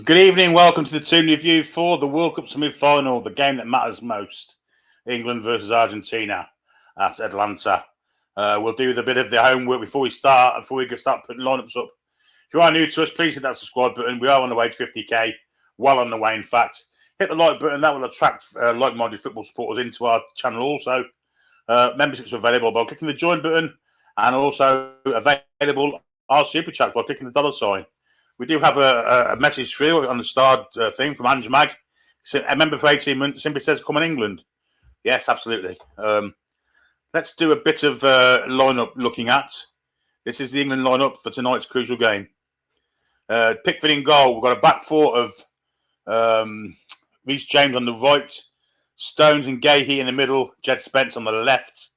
Good evening, welcome to the Toon review for the World Cup semi-final, the game that matters most. England versus Argentina at Atlanta. We'll do a bit of the homework before we start putting lineups up. If you are new to us, please hit that subscribe button. We are on the way to 50k, well on the way in fact. Hit the like button, that will attract like-minded football supporters into our channel also. Memberships are available by clicking the join button, and also available our super chat by clicking the dollar sign. We do have a message through on the starred thing from Ange Mag. A member for 18 months simply says, come on England. Yes, absolutely. Let's do a bit of lineup looking at. This is the England lineup for tonight's crucial game. Pickford in goal. We've got a back four of Reece James on the right, Stones and Gahey in the middle, Jed Spence on the left.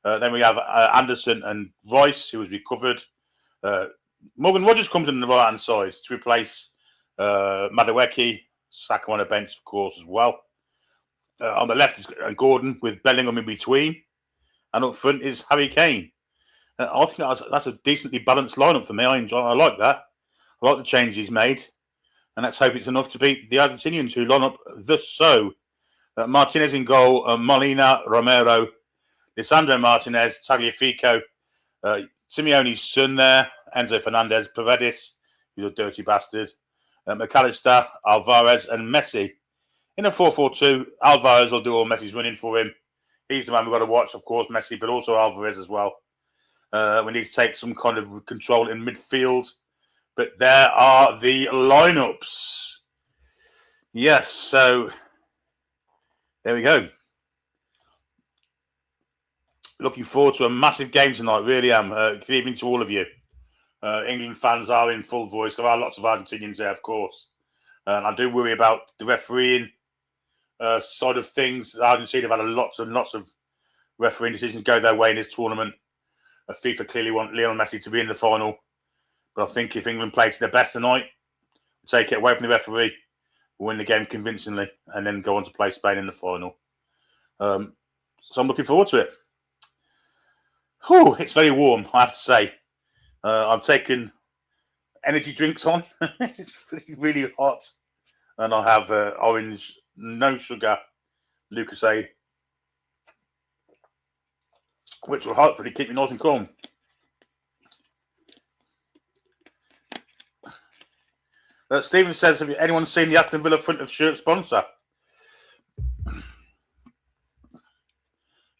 Then we have Anderson and Rice, who was recovered. Morgan Rogers comes in the right-hand side to replace Madueke. Saka on a bench, of course, as well. On the left is Gordon with Bellingham in between. And up front is Harry Kane. I think that's a decently balanced lineup for me. I like that. I like the changes he's made. And let's hope it's enough to beat the Argentinians, who line up thus so. Martinez in goal, Molina, Romero, Lisandro Martinez, Tagliafico, Simeone's son there, Enzo Fernandez, Paredes, who's a dirty bastard, McAllister, Alvarez, and Messi. In a 4-4-2, Alvarez will do all Messi's running for him. He's the man we've got to watch, of course, Messi, but also Alvarez as well. We need to take some kind of control in midfield. But there are the lineups. Yes, so there we go. Looking forward to a massive game tonight, really am. Good evening to all of you. England fans are in full voice. There are lots of Argentinians there, of course. And I do worry about the refereeing side of things. Argentina have had lots and lots of refereeing decisions go their way in this tournament. FIFA clearly want Lionel Messi to be in the final. But I think if England play to their best tonight, take it away from the referee, we'll win the game convincingly, and then go on to play Spain in the final. So I'm looking forward to it. Whew, it's very warm, I have to say. I've taken energy drinks on. It's really hot. And I have orange, no sugar, Lucozade, which will hopefully keep me nice and calm. Stephen says, have anyone seen the Aston Villa front of shirt sponsor?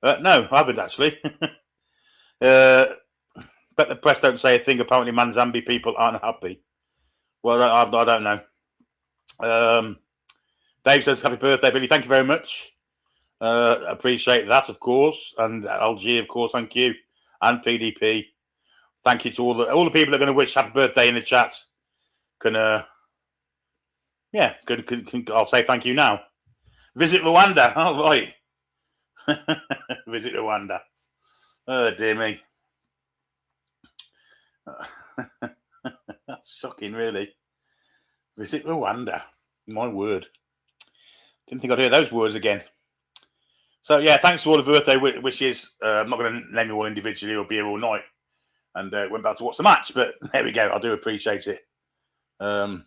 No, I haven't actually. Bet the press don't say a thing. Apparently, Manzambi people aren't happy. Well, I don't know. Dave says, happy birthday, Billy. Thank you very much. Appreciate that, of course. And LG, of course, thank you. And PDP. Thank you to all the people that are going to wish happy birthday in the chat. I'll say thank you now. Visit Rwanda. Oh, right. Visit Rwanda. Oh, dear me. That's shocking, really. Visit Rwanda. My word. Didn't think I'd hear those words again. So, yeah, thanks for all the birthday wishes. I'm not going to name you all individually or be here all night. And went back to watch the match, but there we go. I do appreciate it. Mark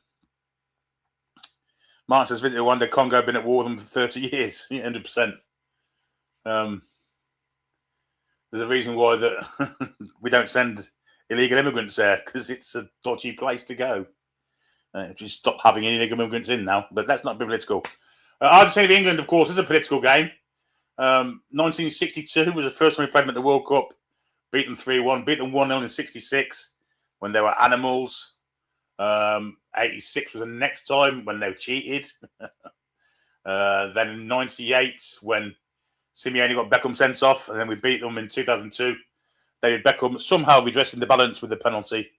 says, visit Rwanda. Congo been at war with them for 30 years. 100%. There's a reason why that we don't send illegal immigrants there, because it's a dodgy place to go. Just stop having illegal immigrants in now, but let's not be political. Argentina v England, of course, is a political game. 1962 was the first time we played them at the World Cup. Beat them 3-1, beat them 1-0 in 66 when they were animals. 86 was the next time when they cheated. Then in 98 when Simeone got Beckham sent off, and then we beat them in 2002. David Beckham somehow redressing the balance with the penalty.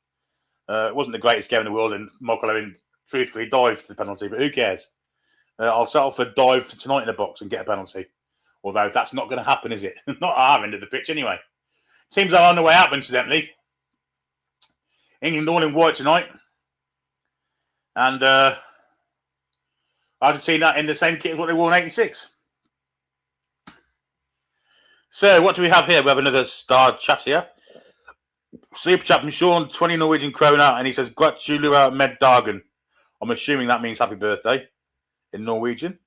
It wasn't the greatest game in the world, and Michael Owen truthfully dived to the penalty, but who cares? I'll settle for a dive for tonight in the box and get a penalty. Although that's not going to happen, is it? Not at our end of the pitch anyway. Teams are on the way out, incidentally. England all in white tonight. And Argentina in the same kit as what they wore in 86. So, what do we have here? We have another star chat here. Super chat from Sean, 20 Norwegian krona, and he says, Gratulua med dagen. I'm assuming that means happy birthday in Norwegian.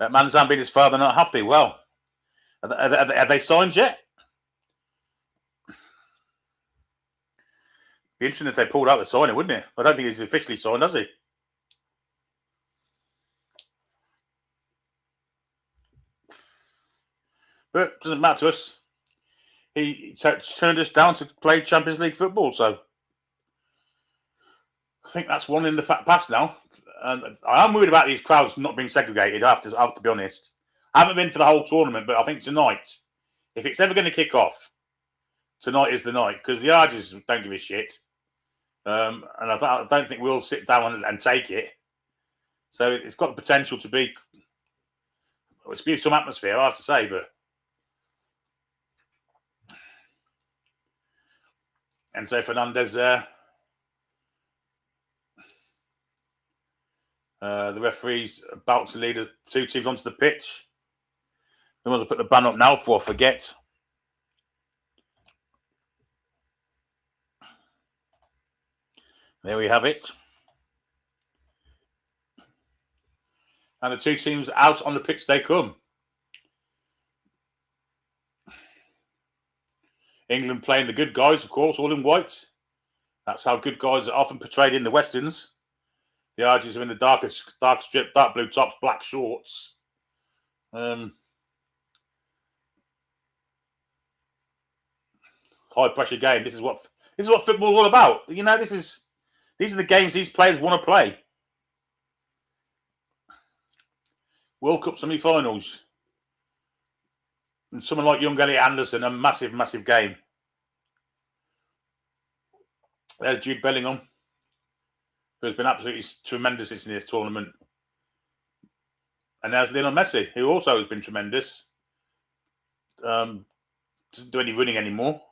Manzan beat his father not happy. Well, have they signed yet? Be interesting if they pulled out the signing, wouldn't it? I don't think he's officially signed, has he? But it doesn't matter to us. He turned us down to play Champions League football, so I think that's one in the past now. And I am worried about these crowds not being segregated. I have to be honest. I haven't been for the whole tournament, but I think tonight, if it's ever going to kick off, tonight is the night, because the Argies don't give a shit. And I don't think we'll sit down and take it. So it's got the potential to be, it's be some atmosphere, I have to say, but Enzo Fernandez there. The referee's about to lead the two teams onto the pitch. We want to put the ban up now before I forget. There we have it. And the two teams out on the pitch they come. England playing the good guys, of course, all in white. That's how good guys are often portrayed in the Westerns. The Argies are in the dark strip, dark blue tops, black shorts. High pressure game. This is what football is all about. You know, these are the games these players want to play. World Cup semi-finals. And someone like young Elliot Anderson, a massive, massive game. There's Jude Bellingham, who has been absolutely tremendous in this tournament. And there's Lionel Messi, who also has been tremendous. Doesn't do any running anymore.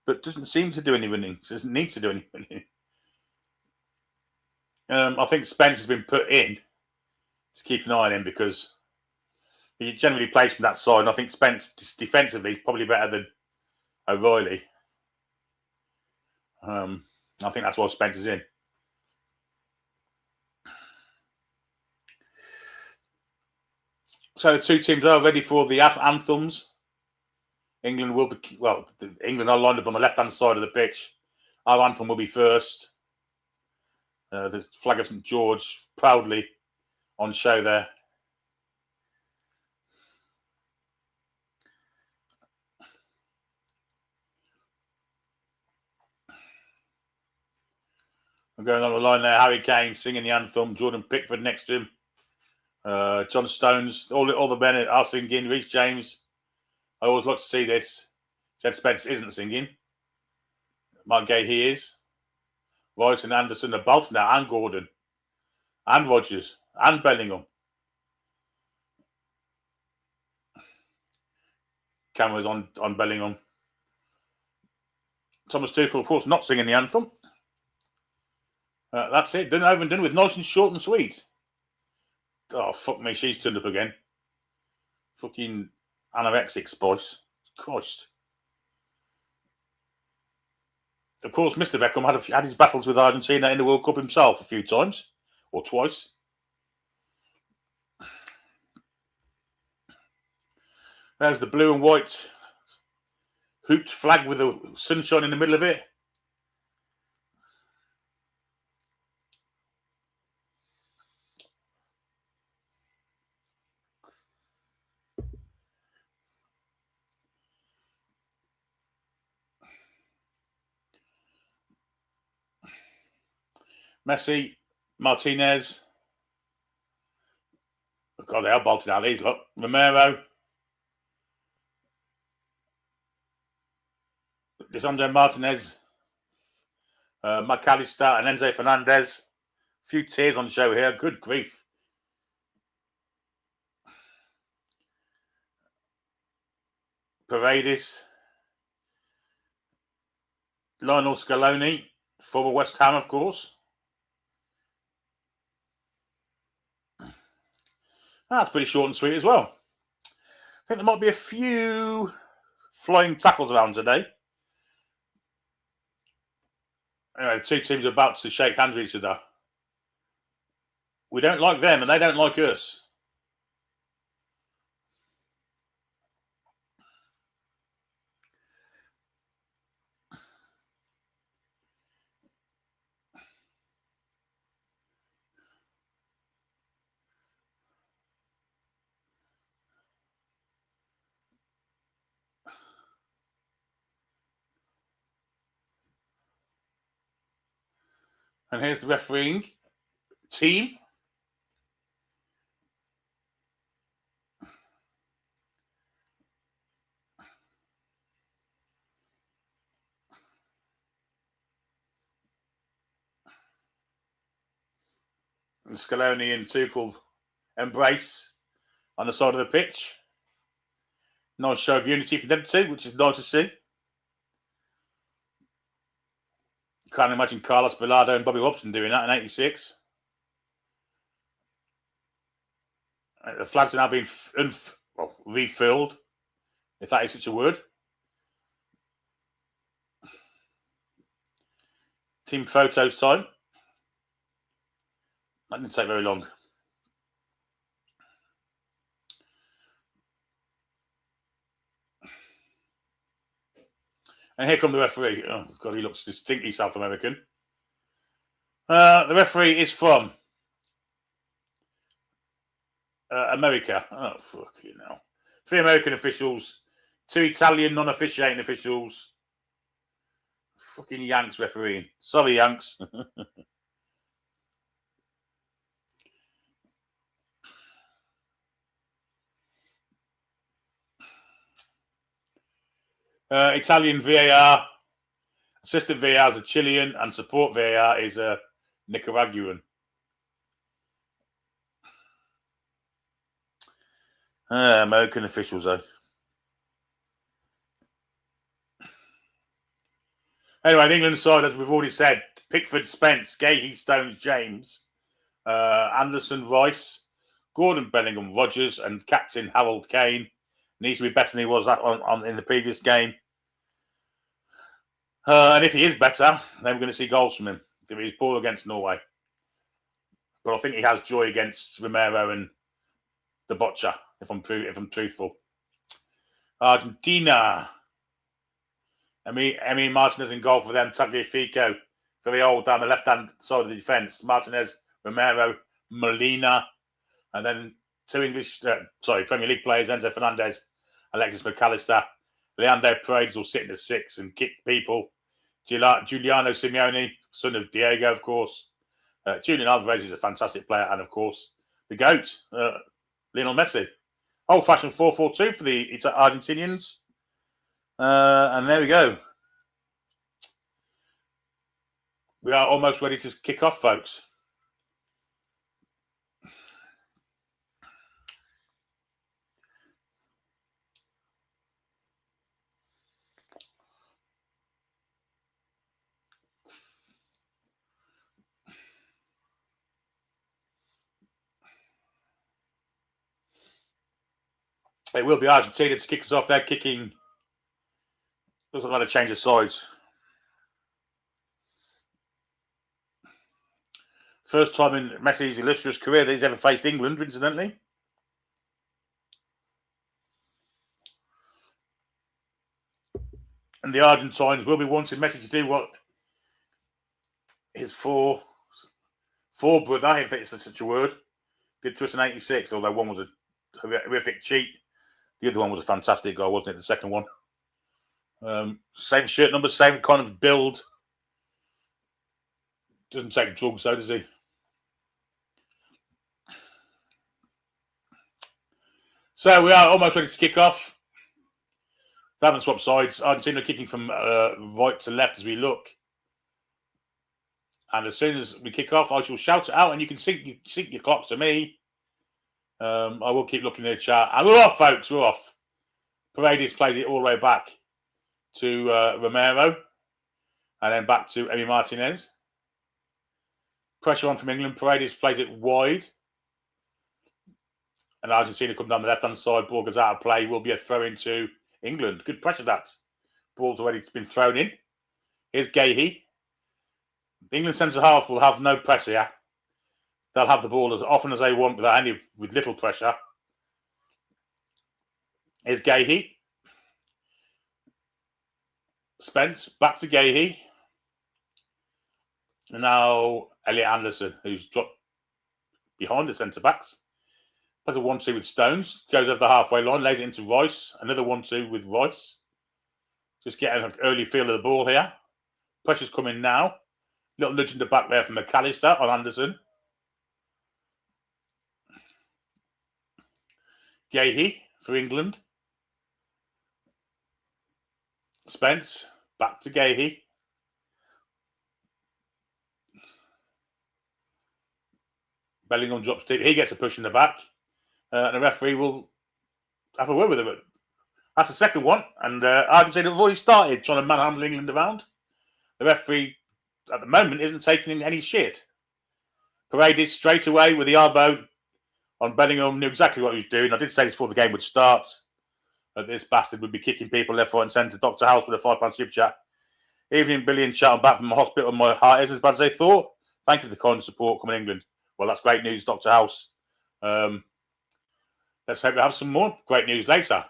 But doesn't seem to do any running. Doesn't need to do any running. I think Spence has been put in to keep an eye on him because he generally plays from that side. And I think Spence defensively is probably better than O'Reilly. I think that's why Spence is in. So the two teams are ready for the anthems. England will be, England are lined up on the left-hand side of the pitch. Our anthem will be first. The flag of St. George proudly on show there. I'm going on the line there. Harry Kane singing the anthem. Jordan Pickford next to him. John Stones. All the men are singing. Reece James. I always like to see this. Jed Spence isn't singing. Mark Gay, he is. Rice and Anderson are belting now, and Gordon, and Rodgers, and Bellingham. Cameras on Bellingham. Thomas Tuchel, of course, not singing the anthem. That's it. Done over and done with. Nice and short and sweet. Oh, fuck me. She's turned up again. Fucking anorexic spice. Christ. Of course, Mr. Beckham had his battles with Argentina in the World Cup himself a few times. Or twice. There's the blue and white hooped flag with the sunshine in the middle of it. Messi, Martinez. Oh God, they are bolted out these, look. Romero. Lisandro Martinez. McAllister and Enzo Fernandez. A few tears on the show here. Good grief. Paredes. Lionel Scaloni. Former West Ham, of course. That's pretty short and sweet as well. I think there might be a few flying tackles around today. Anyway, the two teams are about to shake hands with each other. We don't like them, and they don't like us. And here's the refereeing team. And Scaloni and Tuchel embrace on the side of the pitch. Nice show of unity from them two, which is nice to see. Can't imagine Carlos Bilardo and Bobby Robson doing that in '86. The flags are now being refilled, if that is such a word. Team photos time. That didn't take very long. And here comes the referee. Oh, God, he looks distinctly South American. The referee is from America. Oh, fucking hell. 3 American officials, 2 Italian non-officiating officials. Fucking Yanks refereeing. Sorry, Yanks. Italian VAR. Assistant VAR is a Chilean, and support VAR is a Nicaraguan. American officials, though. Anyway, the England side, as we've already said, Pickford, Spence, Gahey, Stones, James, Anderson, Rice, Gordon, Bellingham, Rodgers, and captain Harold Kane. Needs to be better than he was in the previous game. And if he is better, then we're going to see goals from him. If he's poor against Norway. But I think he has joy against Romero and the Boccia, if I'm truthful. Argentina. Emi Martinez in goal for them. Tagliafico very old down the left-hand side of the defence. Martinez, Romero, Molina. And then 2 Premier League players, Enzo Fernandez, Alexis McAllister. Leandro Paredes will sit in the 6 and kick people. Giuliano Simeone, son of Diego, of course. Julian Alvarez is a fantastic player. And, of course, the GOAT, Lionel Messi. Old-fashioned 4-4-2 for the Argentinians. And there we go. We are almost ready to kick off, folks. It will be Argentina to kick us off. They're kicking. Looks like they're going to change of sides. First time in Messi's illustrious career that he's ever faced England, incidentally. And the Argentines will be wanting Messi to do what his four brother, if it's such a word, did to us in '86, although one was a horrific cheat. The other one was a fantastic goal, wasn't it? The second one. Same shirt number, same kind of build. Doesn't take drugs, though, does he? So we are almost ready to kick off. They haven't swapped sides. Argentina kicking from right to left as we look. And as soon as we kick off, I shall shout it out, and you can sync your clocks to me. I will keep looking at the chat. And we're off, folks. We're off. Paredes plays it all the way back to Romero. And then back to Emi Martinez. Pressure on from England. Paredes plays it wide. And Argentina come down the left-hand side. Ball goes out of play. Will be a throw into England. Good pressure, that. Ball's already been thrown in. Here's Gahey. The England centre half will have no pressure here. They'll have the ball as often as they want with little pressure. Here's Gahey. Spence, back to Gahey. And now Elliot Anderson, who's dropped behind the centre-backs. Plays a 1-2 with Stones. Goes over the halfway line, lays it into Rice. Another 1-2 with Rice. Just getting an early feel of the ball here. Pressure's coming now. Little nudge in the back there from McAllister on Anderson. Gahey for England. Spence, back to Gahey. Bellingham drops deep. He gets a push in the back. And the referee will have a word with him. That's the second one. And Argentina have already started trying to manhandle England around. The referee, at the moment, isn't taking any shit. Paredes straight away with the elbow on Bellingham. Knew exactly what he was doing. I did say this before the game would start. This bastard would be kicking people left, right and centre. Dr. House with a £5 super chat. Evening, Billy and chat. I'm back from the hospital. My heart isn't as bad as they thought. Thank you for the kind support coming England. Well, that's great news, Dr. House. Let's hope we have some more great news later.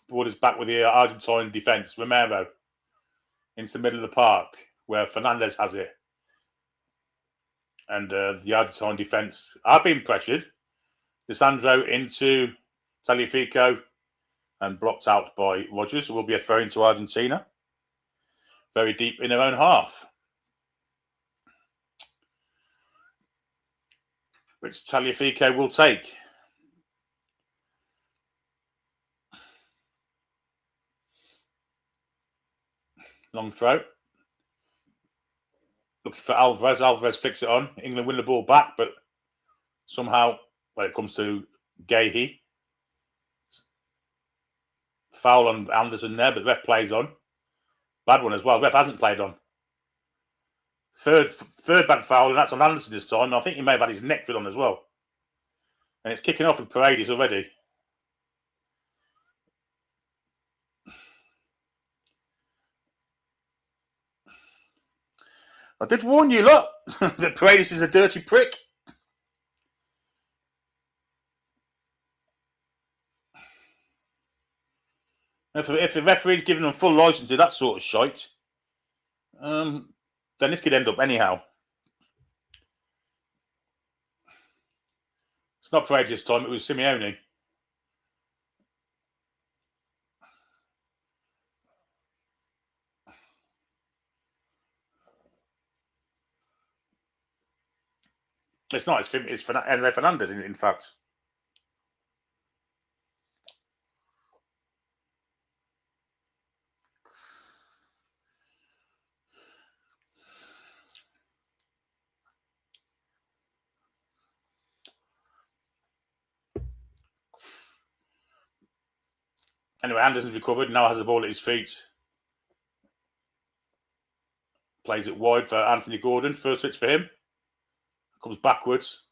Borders back with the Argentine defence. Romero into the middle of the park where Fernandez has it. And the Argentine defence are being pressured. Lisandro into Taliafico and blocked out by Rogers. It will be a throw into Argentina. Very deep in their own half. Which Taliafico will take. Long throw. Looking for Alvarez. Alvarez flicks it on. England win the ball back, but somehow, when it comes to Gahey, foul on Anderson there, but the ref plays on. Bad one as well. The ref hasn't played on. Third bad foul, and that's on Anderson this time. I think he may have had his neck drilled on as well. And it's kicking off with Paredes already. I did warn you, look, that Paredes is a dirty prick. If the referee's giving them full licence to do that sort of shite, then this could end up anyhow. It's not Paredes this time, it was Simeone. It's not, it's Enzo Fernandez, in fact. Anyway, Anderson's recovered, now has the ball at his feet. Plays it wide for Anthony Gordon. First switch for him. Comes backwards.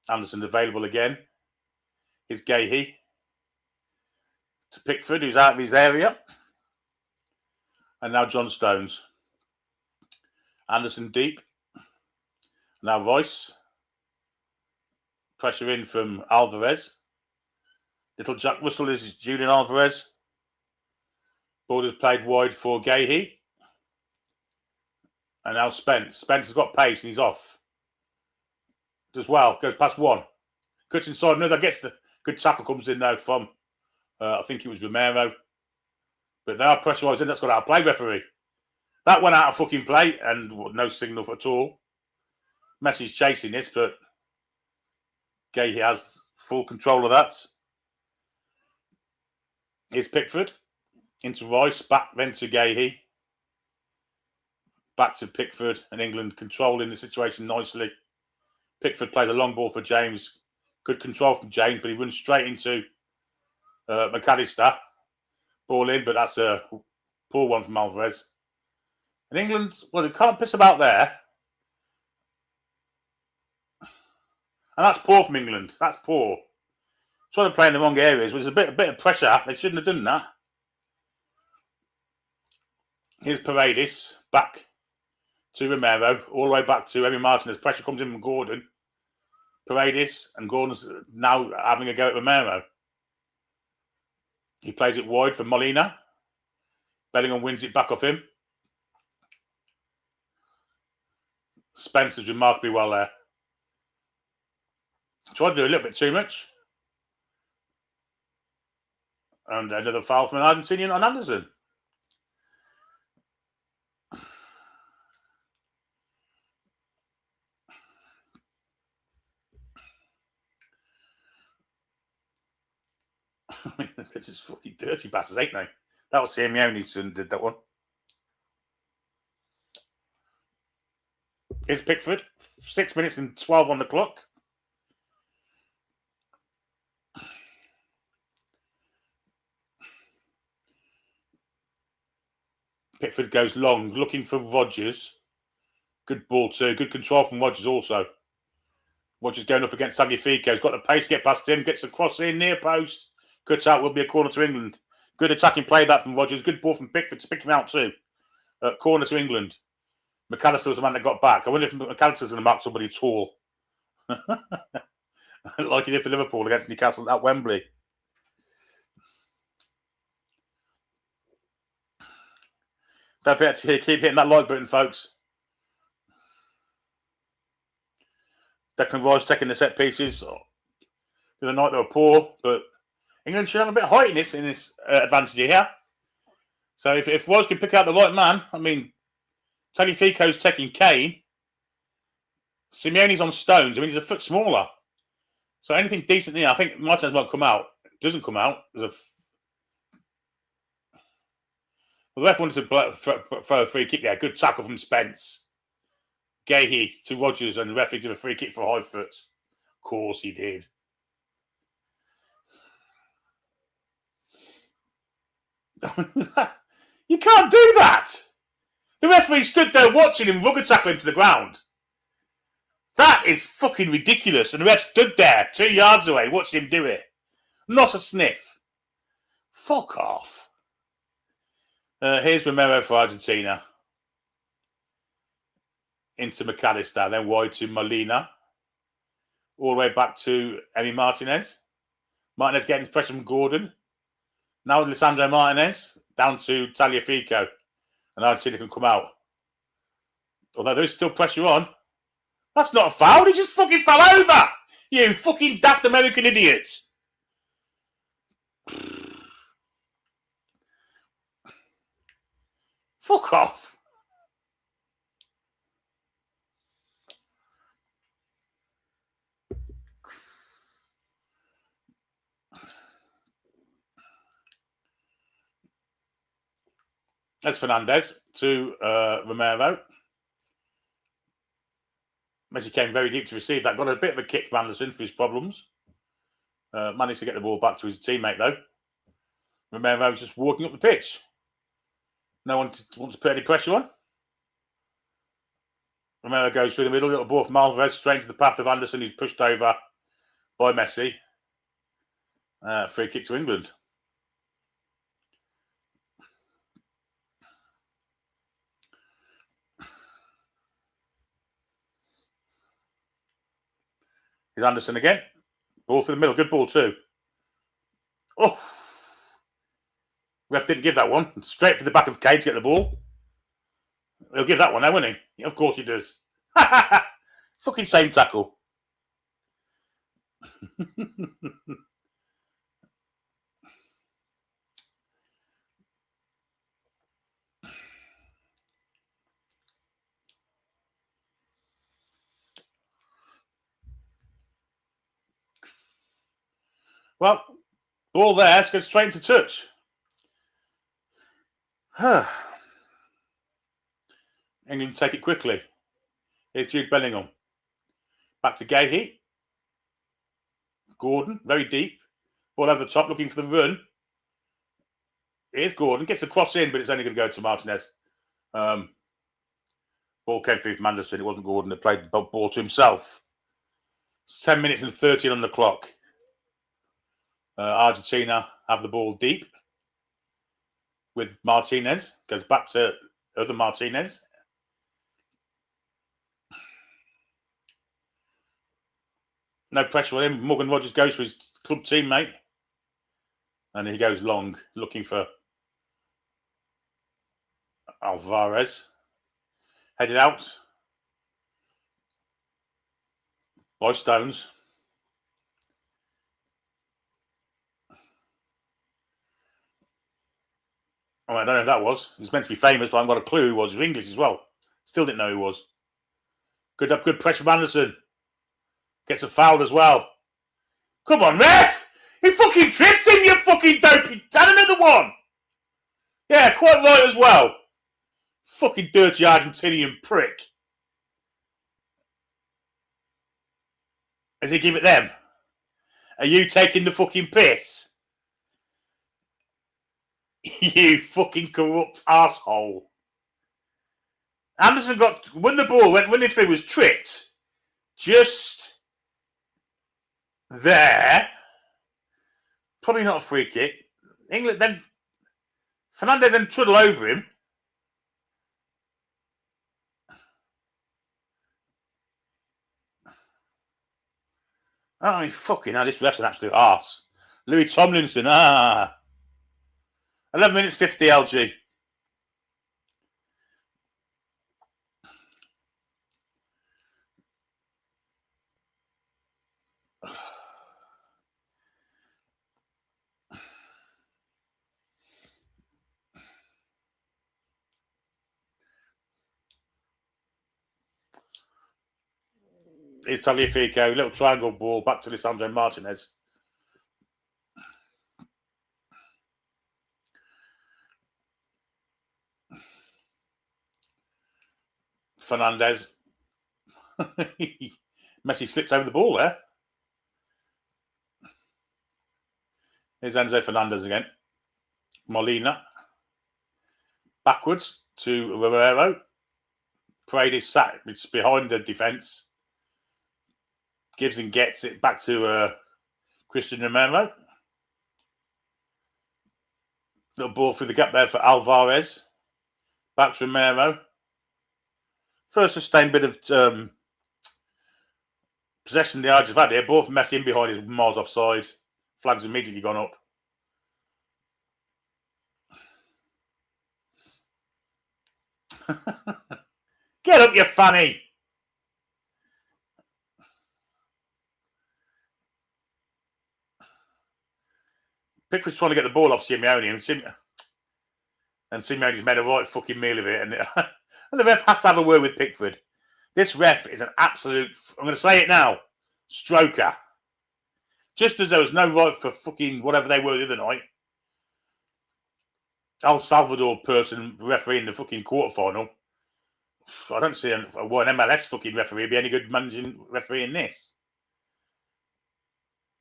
Anderson available again. Here's Gahey. To Pickford, who's out of his area. And now John Stones. Anderson deep. Now Royce. Pressure in from Alvarez. Little Jack Russell is Julian Alvarez. Ball is played wide for Gahey. And now Spence. Spence has got pace and he's off. Does well. Goes past one. Cuts inside. Another gets the good tackle comes in now from, I think it was Romero. But they are pressurising. That's got out of play, referee. That went out of fucking play and no signal at all. Messi's chasing this, but Gahey has full control of that. Here's Pickford. Into Rice. Back then to Gahey. Back to Pickford and England controlling the situation nicely. Pickford plays a long ball for James. Good control from James, but he runs straight into McAllister. Ball in, but that's a poor one from Alvarez. And England, well, they can't piss about there. And that's poor from England. That's poor. Trying to play in the wrong areas. There's a bit of pressure. They shouldn't have done that. Here's Paredes back to Romero, all the way back to Emi Martinez. Pressure comes in from Gordon. Paredes, and Gordon's now having a go at Romero. He plays it wide for Molina. Bellingham wins it back off him. Spencer's remarkably well there. Tried to do a little bit too much. And another foul from an Argentinian on Anderson. I mean, this is fucking dirty bastards, ain't they? That was Simeone's son did that one. Here's Pickford. 6 minutes and 12 on the clock. Pickford goes long, looking for Rodgers. Good ball too. Good control from Rodgers also. Rodgers going up against Tagliafico. He's got the pace to get past him. Gets a cross in, near post. Cuts out, will be a corner to England. Good attacking play that from Rodgers. Good ball from Pickford to pick him out too. Corner to England. McAllister was the man that got back. I wonder if McAllister's going to mark somebody tall. Like he did for Liverpool against Newcastle at Wembley. Don't forget to keep hitting that like button, folks. Declan Rice taking the set pieces. The other night they were poor, but England should have a bit of height in this advantage here. So if Rice can pick out the right man, I mean, Tagliafico's taking Kane. Simeone's on Stones. I mean, he's a foot smaller. So anything decent here, I think Martinez might come out. It doesn't come out. The ref wanted to throw a free kick there. Good tackle from Spence. Gahey to Rodgers, and the referee did a free kick for high foot. Of course he did. You can't do that. The referee stood there watching him rugger tackle him to the ground. That is fucking ridiculous. And the ref stood there 2 yards away watching him do it. Not a sniff. Fuck off. Here's Romero for Argentina. Into McAllister, then wide to Molina. All the way back to Emi Martinez. Martinez getting pressure from Gordon. Now Lisandro Martinez down to Tagliafico. And Argentina can come out. Although there's still pressure on. That's not a foul. He just fucking fell over. You fucking daft American idiots. Fuck off. That's Fernandez to Romero. Messi came very deep to receive that. Got a bit of a kick from Anderson for his problems. Managed to get the ball back to his teammate, though. Romero just walking up the pitch. No one wants to put any pressure on. Romero goes through the middle. Little ball from Alvarez straight into the path of Anderson, who's pushed over by Messi. Free kick to England. Here's Anderson again. Ball through the middle. Good ball too. Oh. Ref didn't give that one. Straight for the back of Kane to get the ball. He'll give that one now, won't he? Yeah, of course he does. Fucking same tackle. Well, ball there. Let's go straight into touch. England take it quickly. Here's Jude Bellingham. Back to Gahey. Gordon, very deep. Ball over the top, looking for the run. Here's Gordon. Gets the cross in, but it's only going to go to Martinez. Ball came through from Anderson. It wasn't Gordon that played the ball to himself. 10 minutes and 13 on the clock. Argentina have the ball deep with Martinez. Goes back to other Martinez. No pressure on him. Morgan Rogers goes for his club teammate. And he goes long, looking for Alvarez. Headed out by Stones. Oh, I don't know who that was. He's meant to be famous, but I haven't got a clue who he was. He was English as well. Still didn't know who he was. Good pressure from Anderson. Gets a foul as well. Come on, ref! He fucking tripped him, you fucking dopey. And another one. Yeah, quite right as well. Fucking dirty Argentinian prick. Does he give it them? Are you taking the fucking piss? You fucking corrupt arsehole. Anderson won the ball, when the thing was tripped. Just there. Probably not a free kick. England then. Fernandez then trundle over him. Oh, he's fucking hell. This ref's an absolute arse. Louis Tomlinson. 11 minutes 50, LG. It's Taliafico, little triangle ball back to Lisandro Martinez. Fernandez. Messi slips over the ball there. Here's Enzo Fernandez again. Molina. Backwards to Romero. Paredes sat behind the defence. Gives and gets it back to Christian Romero. Little ball through the gap there for Alvarez. Back to Romero. First sustained bit of possession the Argentines have had here. Ball from Messi in behind is miles offside. Flag's immediately gone up. Get up, you fanny! Pickford's trying to get the ball off Simeone, and Simeone's made a right fucking meal of it. And the ref has to have a word with Pickford. This ref is an absolute, I'm going to say it now, stroker. Just as there was no right for fucking whatever they were the other night. El Salvador person refereeing the fucking quarterfinal. I don't see an MLS fucking referee be any good managing refereeing this.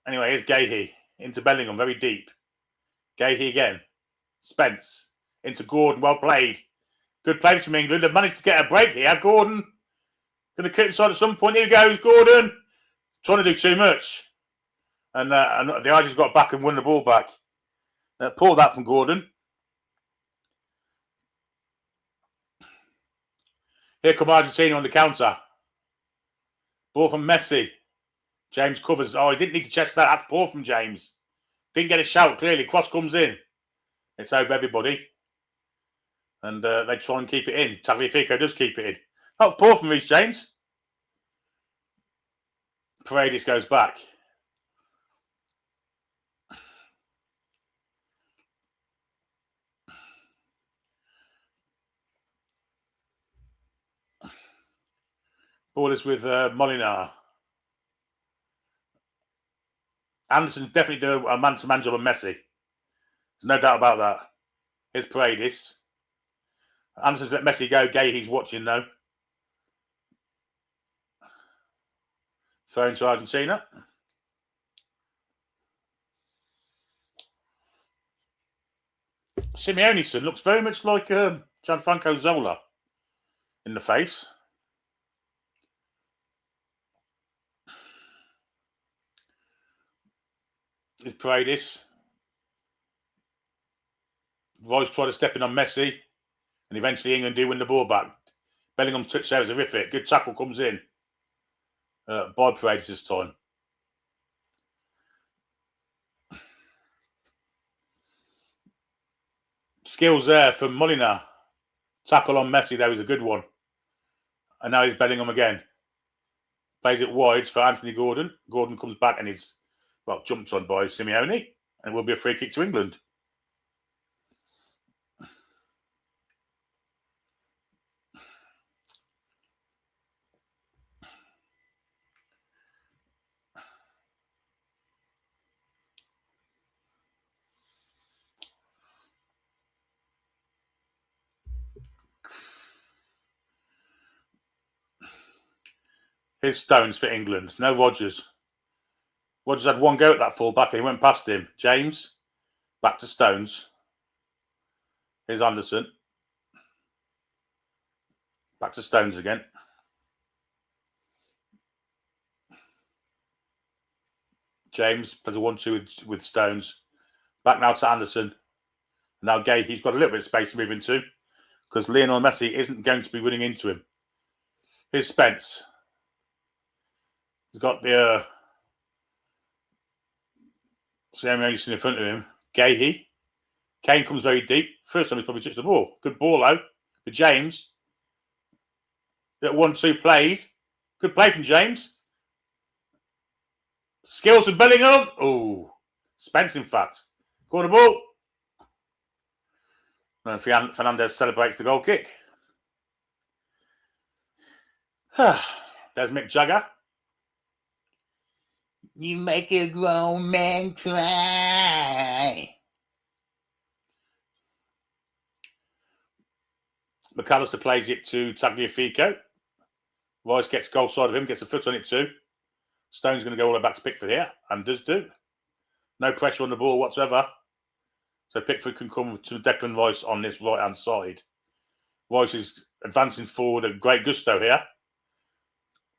Anyway, here's Gahey into Bellingham, very deep. Gahey again. Spence into Gordon, well played. Good plays from England. They've managed to get a break here. Gordon going to keep inside at some point. Here goes Gordon. Trying to do too much. And the Argies got back and won the ball back. Pull that from Gordon. Here come Argentina on the counter. Ball from Messi. James covers. Oh, he didn't need to chest that. That's poor from James. Didn't get a shout, clearly. Cross comes in. It's over everybody. And they try and keep it in. Tagliafico does keep it in. That was poor from Reece James. Paredes goes back. Ball is with Molina. Anderson definitely do a man-to-man job on Messi. There's no doubt about that. Here's Paredes. Anderson's let Messi go. Gahey's watching though. Throw into Argentina. Simeone looks very much like Gianfranco Zola in the face. Is Paredes. Royce tried to step in on Messi. And eventually England do win the ball back. Bellingham's touch there was horrific. Good tackle comes in. By Paredes this time. Skills there from Molina. Tackle on Messi there was a good one. And now he's Bellingham again. Plays it wide for Anthony Gordon. Gordon comes back and is, jumped on by Simeone. And it will be a free kick to England. Here's Stones for England. No Rodgers. Rodgers had one go at that full-back and he went past him. James. Back to Stones. Here's Anderson. Back to Stones again. James plays a 1-2 with Stones. Back now to Anderson. Now Gay, he's got a little bit of space to move into because Lionel Messi isn't going to be running into him. Here's Spence. He's got the Simeone in front of him. Gahey. Kane comes very deep. First time he's probably touched the ball. Good ball out for James. That 1-2 played. Good play from James. Skills from Bellingham. Oh, Spence, in fact. Corner ball. And Fernandez celebrates the goal kick. There's Mick Jagger. You make a grown man cry. McAllister plays it to Tagliafico. Rice gets goal side of him, gets a foot on it too. Stone's going to go all the way back to Pickford here, and does do. No pressure on the ball whatsoever. So Pickford can come to Declan Rice on this right-hand side. Rice is advancing forward at great gusto here.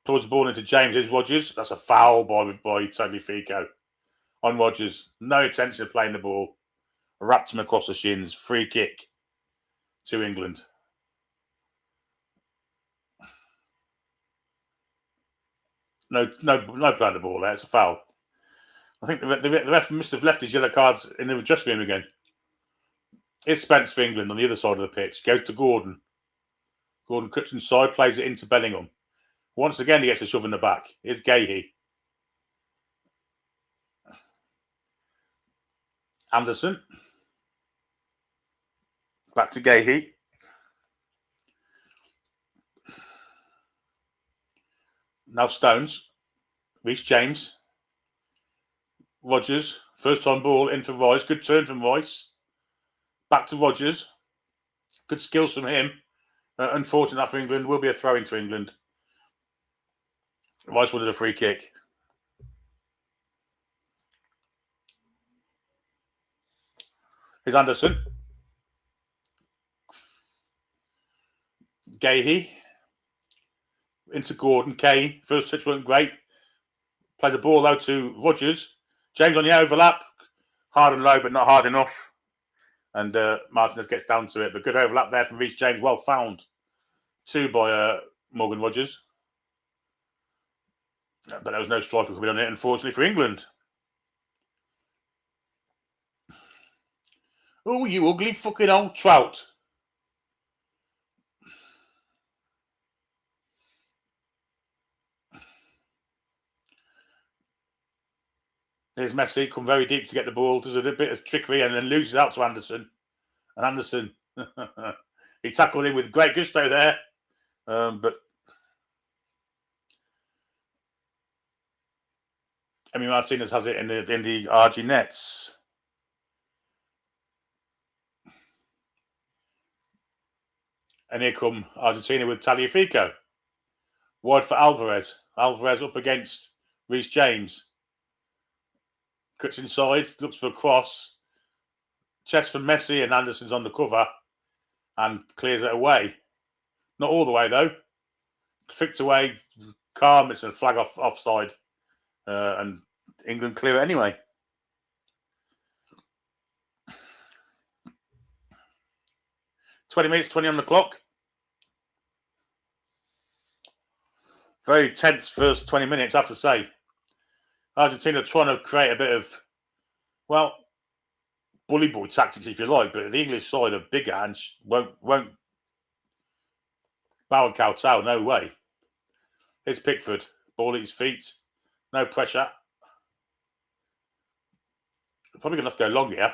Towards the ball into James. Here's Rodgers. That's a foul by Tagliafico on Rodgers. No intention of playing the ball. Wrapped him across the shins. Free kick to England. No playing the ball there. It's a foul. I think the ref must have left his yellow cards in the dressing room again. Here's Spence for England on the other side of the pitch. Goes to Gordon. Gordon cuts inside, plays it into Bellingham. Once again, he gets a shove in the back. Here's Gahey. Anderson. Back to Gahey. Now Stones. Reece James. Rodgers. First time ball in for Rice. Good turn from Rice. Back to Rodgers. Good skills from him. Unfortunate for England. Will be a throw into England. Rice wanted a free kick. Here's Anderson. Gahey. Into Gordon. Kane. First touch wasn't great. Plays the ball out to Rodgers. James on the overlap. Hard and low, but not hard enough. And Martinez gets down to it. But good overlap there from Reece James. Well found. 2 by Morgan Rodgers. But there was no striker coming on it, unfortunately, for England. Oh, you ugly fucking old trout. There's Messi, come very deep to get the ball, does a bit of trickery and then loses out to Anderson. And Anderson, he tackled him with great gusto there. But Emi Martinez has it in the RG nets. And here come Argentina with Tagliafico. Wide for Alvarez. Alvarez up against Reece James. Cuts inside, looks for a cross. Chest for Messi, and Anderson's on the cover and clears it away. Not all the way though. Flicked away, calm. It's a flag offside, and England clear it anyway. 20 minutes, 20 on the clock. Very tense first 20 minutes, I have to say. Argentina trying to create a bit of, well, bully boy tactics, if you like, but the English side are bigger and won't bow and kowtow, no way. Here's Pickford, ball at his feet, no pressure. Probably going to have to go long here.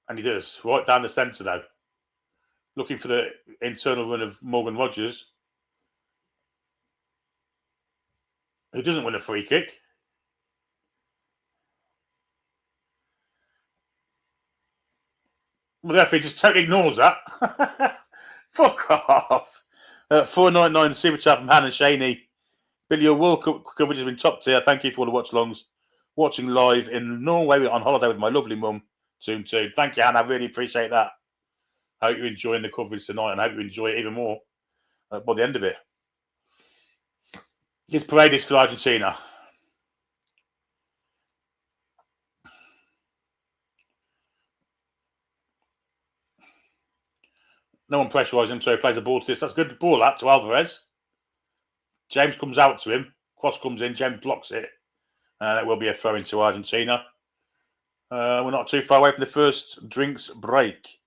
And he does, right down the centre though. Looking for the internal run of Morgan Rogers, who doesn't win a free kick. Well, the referee just totally ignores that. Fuck off. 499 super chat from Hannah Shaney. Billy, your World Cup coverage has been top tier. Thank you for all the watch-alongs. Watching live in Norway on holiday with my lovely mum, Toon. Thank you, Hannah. I really appreciate that. I hope you're enjoying the coverage tonight, and I hope you enjoy it even more by the end of it. It's Paredes for Argentina. No one pressurising him, so he plays the ball to this. That's a good ball, that, to Alvarez. James comes out to him. Cross comes in. James blocks it. And it will be a throw into Argentina. We're not too far away from the first drinks break.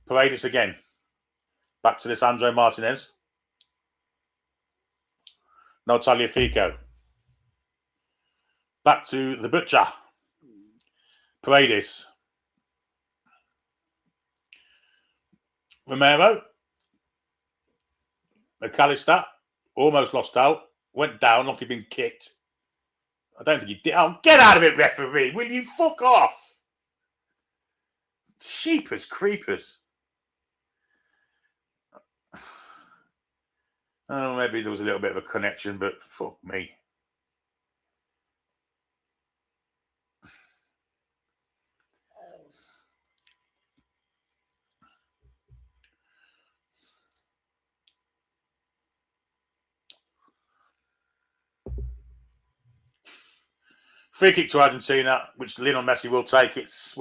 Paredes again. Back to this Andre Martinez. No Tagliafico. Back to the butcher. Paredes. Romero. McAllister. Almost lost out. Went down like he'd been kicked. I don't think he did. Oh, get out of it, referee. Will you fuck off? Sheepers, creepers. Oh, maybe there was a little bit of a connection, but fuck me. Free kick to Argentina, which Lionel Messi will take. It's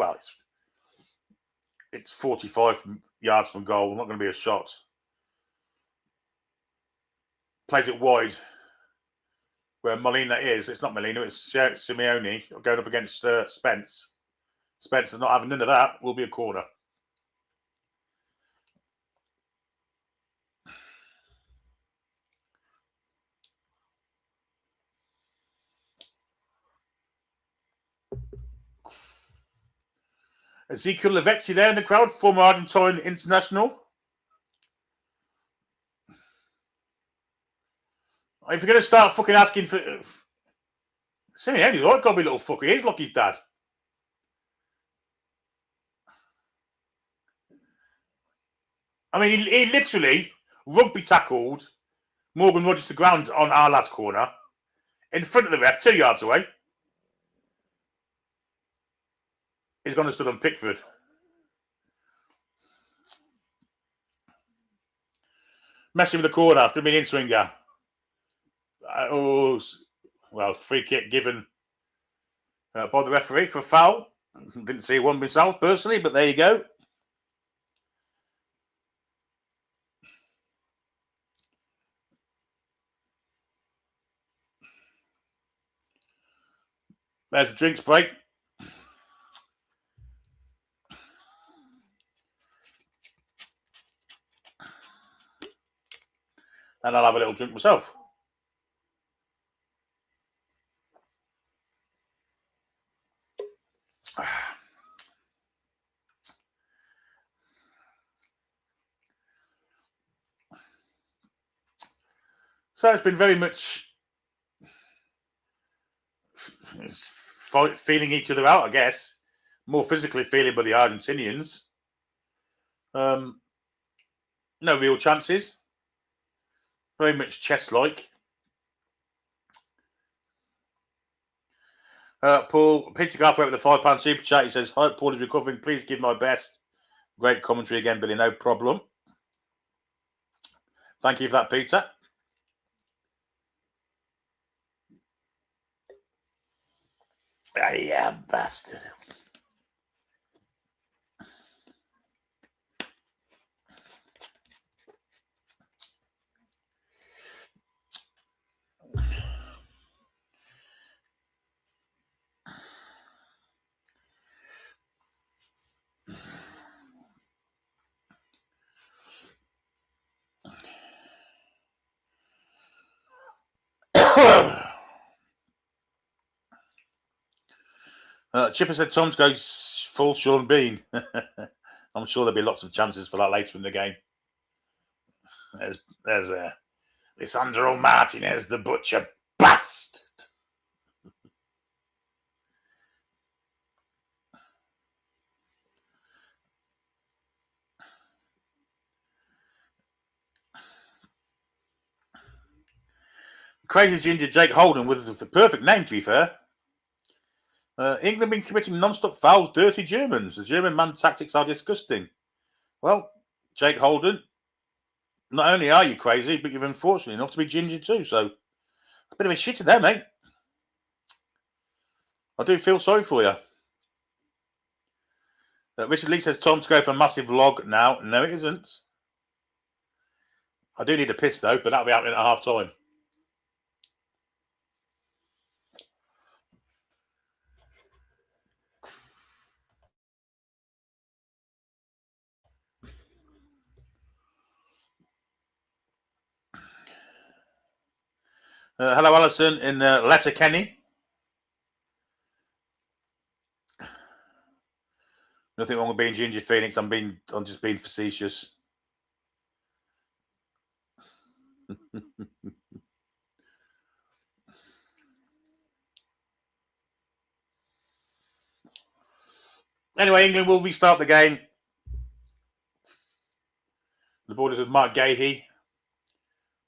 45 yards from goal. Not going to be a shot. Plays it wide where Molina is. It's not Molina, it's Simeone going up against Spence. Spencer's not having none of that. Will be a corner. Ezekiel Lavezzi there in the crowd, former Argentine international. If you're going to start fucking asking for... Simeone's right, got to be a little fucker. He's like his dad. I mean, he literally rugby tackled Morgan Rogers to the ground on our last corner in front of the ref, 2 yards away. He's gone and stood on Pickford. Messi with the corner. It's going to be an in-swinger. Free kick given by the referee for a foul. Didn't see one myself personally, but there you go. There's a drinks break. And I'll have a little drink myself. So it's been very much feeling each other out, I guess. More physically feeling by the Argentinians. No real chances. Very much chess-like. Paul, Peter Garthwaite with the £5 super chat. He says, "Hi, Paul is recovering. Please give my best." Great commentary again, Billy. No problem. Thank you for that, Peter. Yeah, bastard. Chipper said Tom's goes full Sean Bean. I'm sure there'll be lots of chances for that later in the game. There's Lisandro Martinez, the butcher bastard. Crazy Ginger Jake Holden was the perfect name, to be fair. England been committing non-stop fouls, dirty Germans. The German man tactics are disgusting. Well, Jake Holden, not only are you crazy, but you're unfortunate enough to be ginger too. So, a bit of a shit to them, mate. I do feel sorry for you. Richard Lee says Tom to go for a massive log now. No, it isn't. I do need a piss though, but that'll be happening at half time. Hello, Alison in Letterkenny. Nothing wrong with being Ginger Phoenix. I'm just being facetious. Anyway, England will restart the game. The borders with Mark Gahey.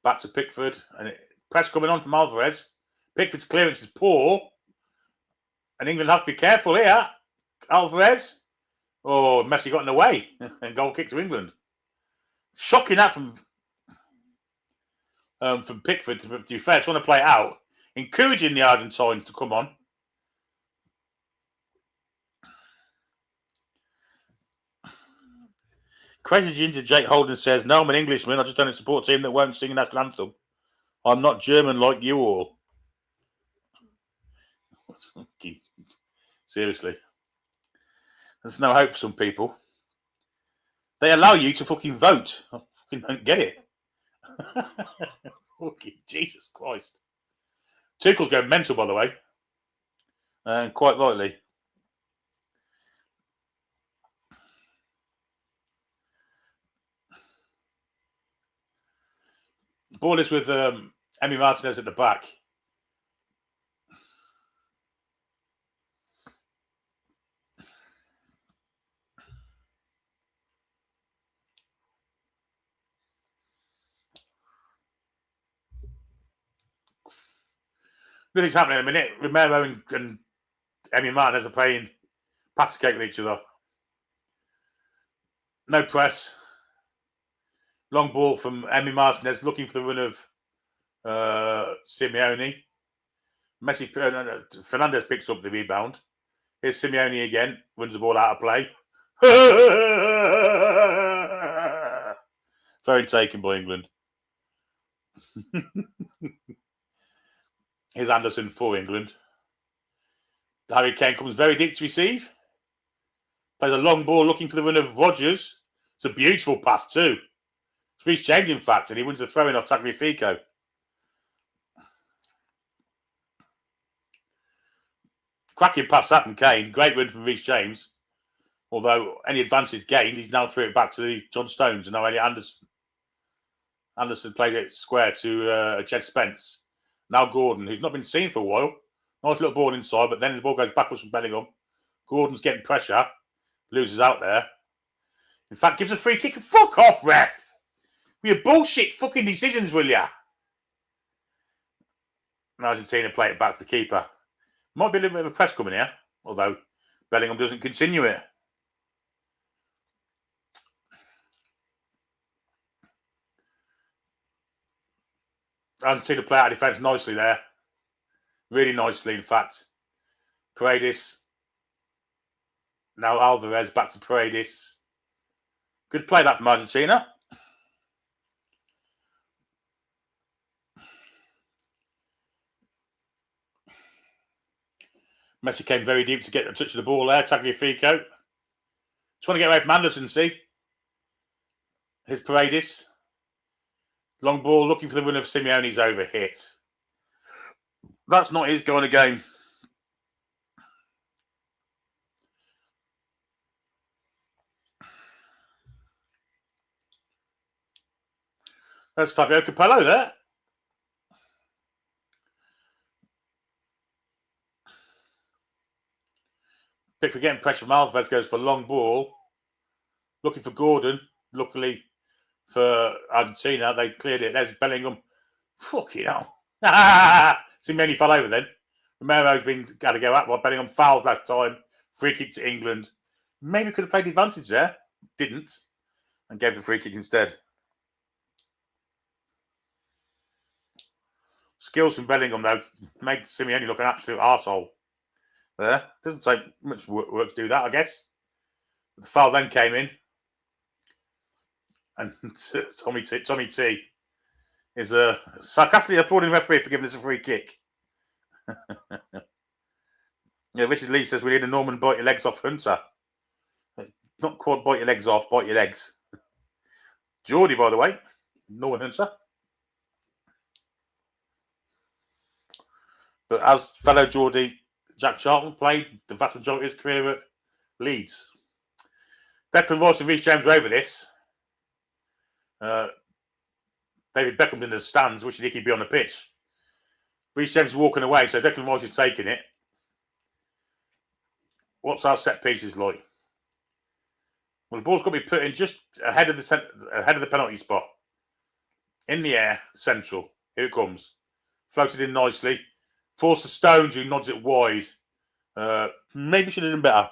Back to Pickford. And press coming on from Alvarez. Pickford's clearance is poor. And England have to be careful here. Alvarez. Oh, Messi got in the way. And goal kick to England. Shocking that from Pickford, to be fair, trying to play it out. Encouraging the Argentines to come on. Crazy Ginger Jake Holden says, no, I'm an Englishman. I just don't support a team that won't sing a national anthem. I'm not German like you all. Seriously. There's no hope for some people. They allow you to fucking vote. I fucking don't get it. Fucking Jesus Christ. Tuchel's going mental, by the way. And quite rightly. Ball is with Emi Martinez at the back. Nothing's happening in a minute. Romero and Emi Martinez are playing patty cake with each other. No press. Long ball from Emi Martinez looking for the run of Simeone. Fernandez picks up the rebound. Here's Simeone again. Runs the ball out of play. Very taken by England. Here's Anderson for England. Harry Kane comes very deep to receive. Plays a long ball looking for the run of Rodgers. It's a beautiful pass too. It's Reece James, in fact, and he wins the throw-in off Tagliafico. Cracking pass that from Kane. Great run from Reece James. Although any advantage gained, he's now threw it back to John Stones. And now Anderson played it square to Jed Spence. Now Gordon, who's not been seen for a while. Nice little ball inside, but then the ball goes backwards from Bellingham. Gordon's getting pressure. Loses out there. In fact, gives a free kick. Fuck off, ref! With your bullshit fucking decisions, will ya? Argentina play it back to the keeper. Might be a little bit of a press coming here, although Bellingham doesn't continue it. Argentina play out of defence nicely there. Really nicely, in fact. Paredes. Now Alvarez back to Paredes. Good play that from Argentina. Messi came very deep to get a touch of the ball there. Tagliafico. Trying to get away from Anderson, see? Here's Paredes. Long ball, looking for the run of Simeone's over hit. That's not his kind of game. That's Fabio Capello there. Pickford getting pressure from Alvarez, goes for a long ball. Looking for Gordon. Luckily for Argentina, they cleared it. There's Bellingham. Fucking hell. Simeone fell over then. Romero's got to go out while Bellingham fouls that time. Free kick to England. Maybe could have played the advantage there. Didn't. And gave the free kick instead. Skills from Bellingham, though, made Simeone look an absolute arsehole. There. Doesn't take much work to do that, I guess. But the foul then came in. And Tommy T is sarcastically applauding the referee for giving us a free kick. Yeah, Richard Lee says we need a Norman bite your legs off Hunter. Not quite bite your legs off, bite your legs. Geordie, by the way, Norman Hunter. But as fellow Geordie, Jack Charlton played the vast majority of his career at Leeds. Declan Rice and Reece James were over this. David Beckham in the stands, wishing he could be on the pitch. Reece James walking away, so Declan Rice is taking it. What's our set pieces like? Well, the ball's got to be put in just ahead of the penalty spot. In the air, central. Here it comes. Floated in nicely. Forced to Stones, who nods it wide. Maybe should have done better.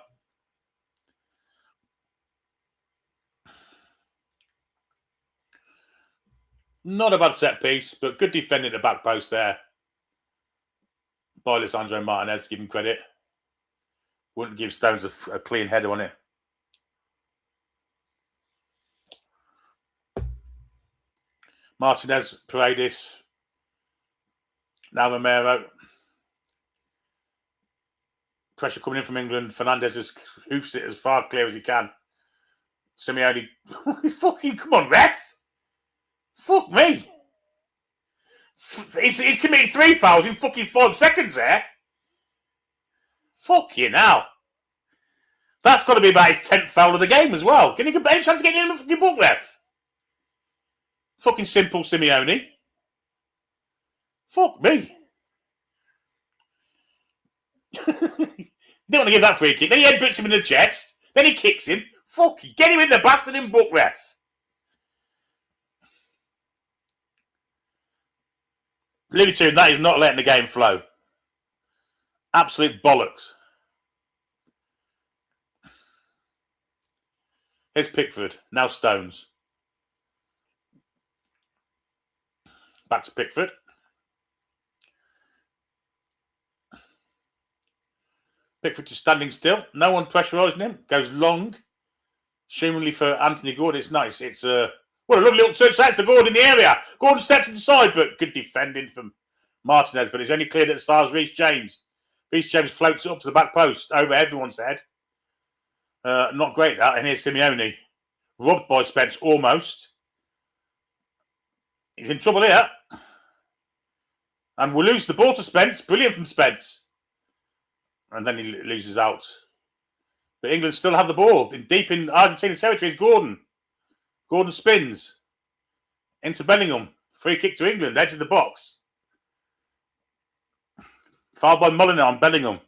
Not a bad set piece, but good defending at the back post there by Lisandro Martinez, give him credit. Wouldn't give Stones a clean header on it. Martinez, Paredes, now Romero. Pressure coming in from England. Fernandez just hoofs it as far clear as he can. Simeone, he's fucking, come on, ref. Fuck me. He's committed 3 fouls in fucking 5 seconds there. Fucking hell. That's got to be about his 10th foul of the game as well. Can he get any chance of getting in the fucking book, ref? Fucking simple Simeone. Fuck me. Didn't want to give that free kick. Then he headbutts him in the chest. Then he kicks him. Fuck, get him in the bastard in book, ref. Looney Toon, that is not letting the game flow. Absolute bollocks. Here's Pickford. Now Stones. Back to Pickford. Pickford just standing still. No one pressurising him. Goes long. Seemingly for Anthony Gordon. It's nice. It's what a lovely little touch. That's the Gordon in the area. Gordon steps inside, but good defending from Martinez. But it's only cleared as far as Reece James. Reece James floats it up to the back post over everyone's head. Not great that. And here's Simeone. Robbed by Spence almost. He's in trouble here. And we'll lose the ball to Spence. Brilliant from Spence. And then he loses out. But England still have the ball. Deep in Argentina territory is Gordon. Gordon spins. Into Bellingham. Free kick to England. Edge of the box. Fouled by Molyneux on Bellingham.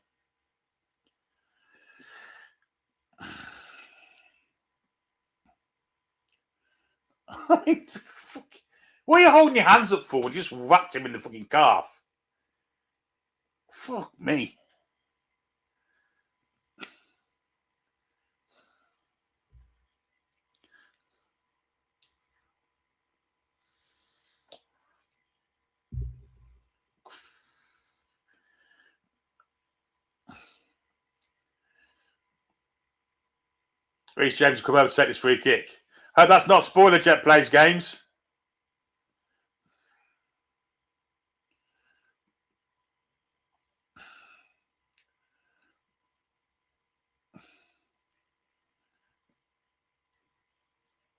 I mean, what are you holding your hands up for? You just whacked him in the fucking calf. Fuck me. Reece James will come over to take this free kick. Hope that's not spoiler Jet plays games.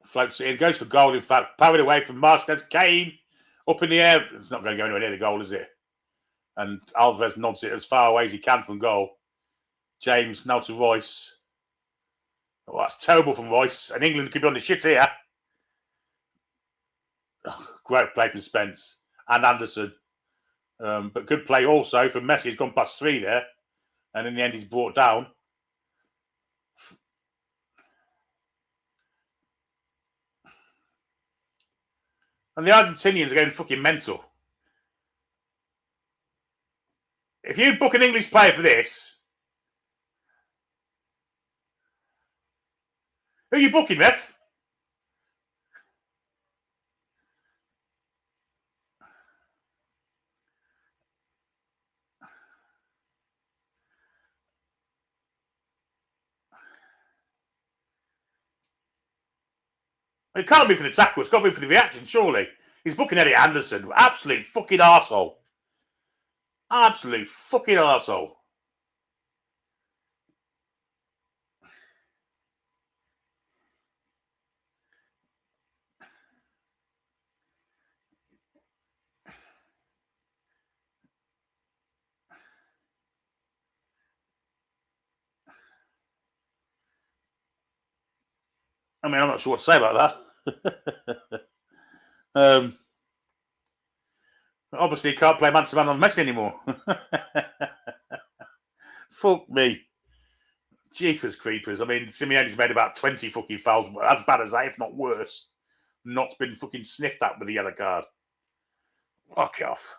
Floats it in, goes for goal, in fact. Powered away from Martinez. Kane up in the air. It's not going to go anywhere near the goal, is it? And Alvarez nods it as far away as he can from goal. James now to Royce. Oh, that's terrible from Royce. And England could be on the shit here. Oh, great play from Spence and Anderson. But good play also from Messi. He's gone past 3 there. And in the end, he's brought down. And the Argentinians are going fucking mental. If you book an English player for this, who are you booking, ref? It can't be for the tackle. It's got to be for the reaction, surely. He's booking Eddie Anderson. Absolute fucking arsehole. Absolute fucking arsehole. I mean, I'm not sure what to say about that. Obviously, he can't play man-to-man on Messi anymore. Fuck me. Jeepers creepers. I mean, Simeone's made about 20 fucking fouls, but as bad as that, if not worse. Not been fucking sniffed at with the yellow card. Fuck off.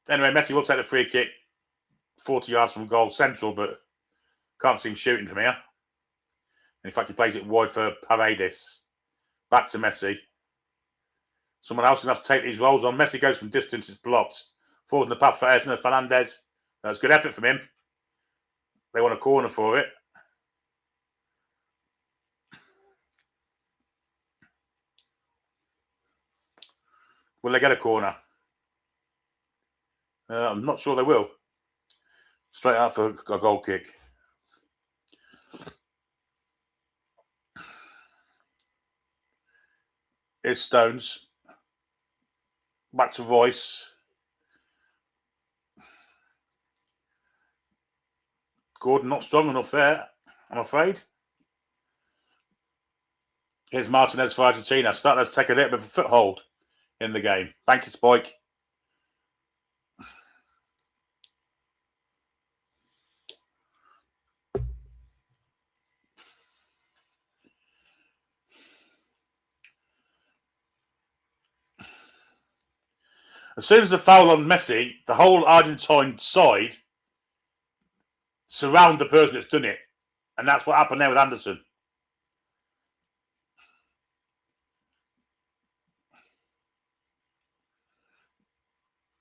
Anyway, Messi will take the free kick. 40 yards from goal, central, but can't see him shooting from here. In fact, he plays it wide for Paredes. Back to Messi. Someone else going to have to take these rolls on. Messi goes from distance, it's blocked. Falls in the path for Edson Fernandez. That's good effort from him. They want a corner for it. Will they get a corner? I'm not sure they will. Straight out for a goal kick. Here's Stones. Back to Royce. Gordon not strong enough there, I'm afraid. Here's Martinez for Argentina. Starting to take a little bit of a foothold in the game. Thank you, Spike. As soon as the foul on Messi, the whole Argentine side surround the person that's done it. And that's what happened there with Anderson.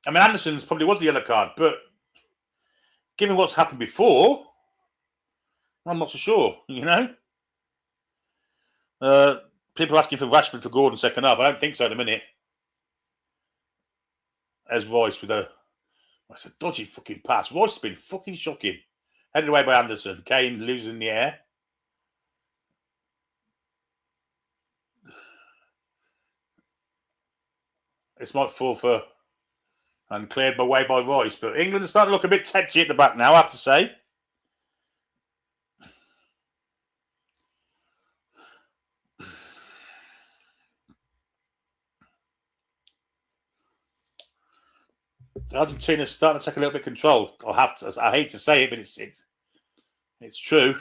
I mean, Anderson's probably was the yellow card, but given what's happened before, I'm not so sure, you know? People asking for Rashford for Gordon second half. I don't think so at the minute. As Royce with that's a dodgy fucking pass. Royce has been fucking shocking. Headed away by Anderson. Kane losing the air. This might fall for and cleared away by Royce. But England is starting to look a bit tetchy at the back now, I have to say. Argentina's starting to take a little bit of control. I hate to say it, but it's true.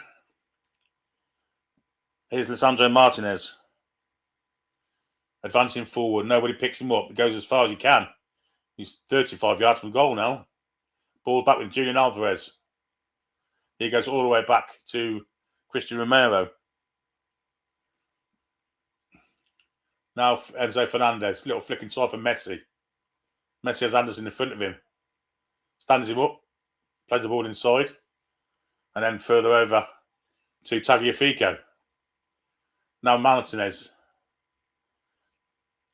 Here's Lisandro Martinez. Advancing forward. Nobody picks him up. He goes as far as he can. He's 35 yards from goal now. Ball back with Julian Alvarez. He goes all the way back to Christian Romero. Now Enzo Fernandez. Little flick inside for Messi. Messi has Anderson in front of him. Stands him up. Plays the ball inside. And then further over to Tagliafico. Now Martinez.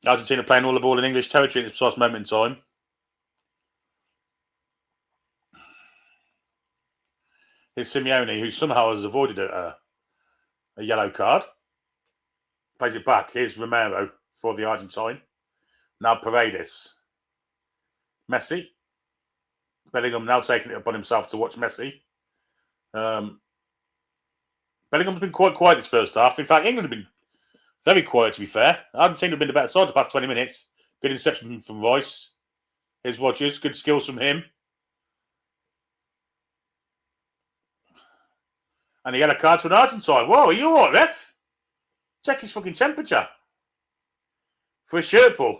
Argentina playing all the ball in English territory at this precise moment in time. Here's Simeone, who somehow has avoided a yellow card. Plays it back. Here's Romero for the Argentine. Now Paredes. Messi. Bellingham now taking it upon himself to watch Messi. Bellingham's been quite quiet this first half. In fact, England have been very quiet, to be fair. Argentina have been the better side the past 20 minutes. Good interception from Royce. Here's Rodgers. Good skills from him. And a yellow card to an Argentine. Whoa, are you all right, ref? Check his fucking temperature. For a shirt pull.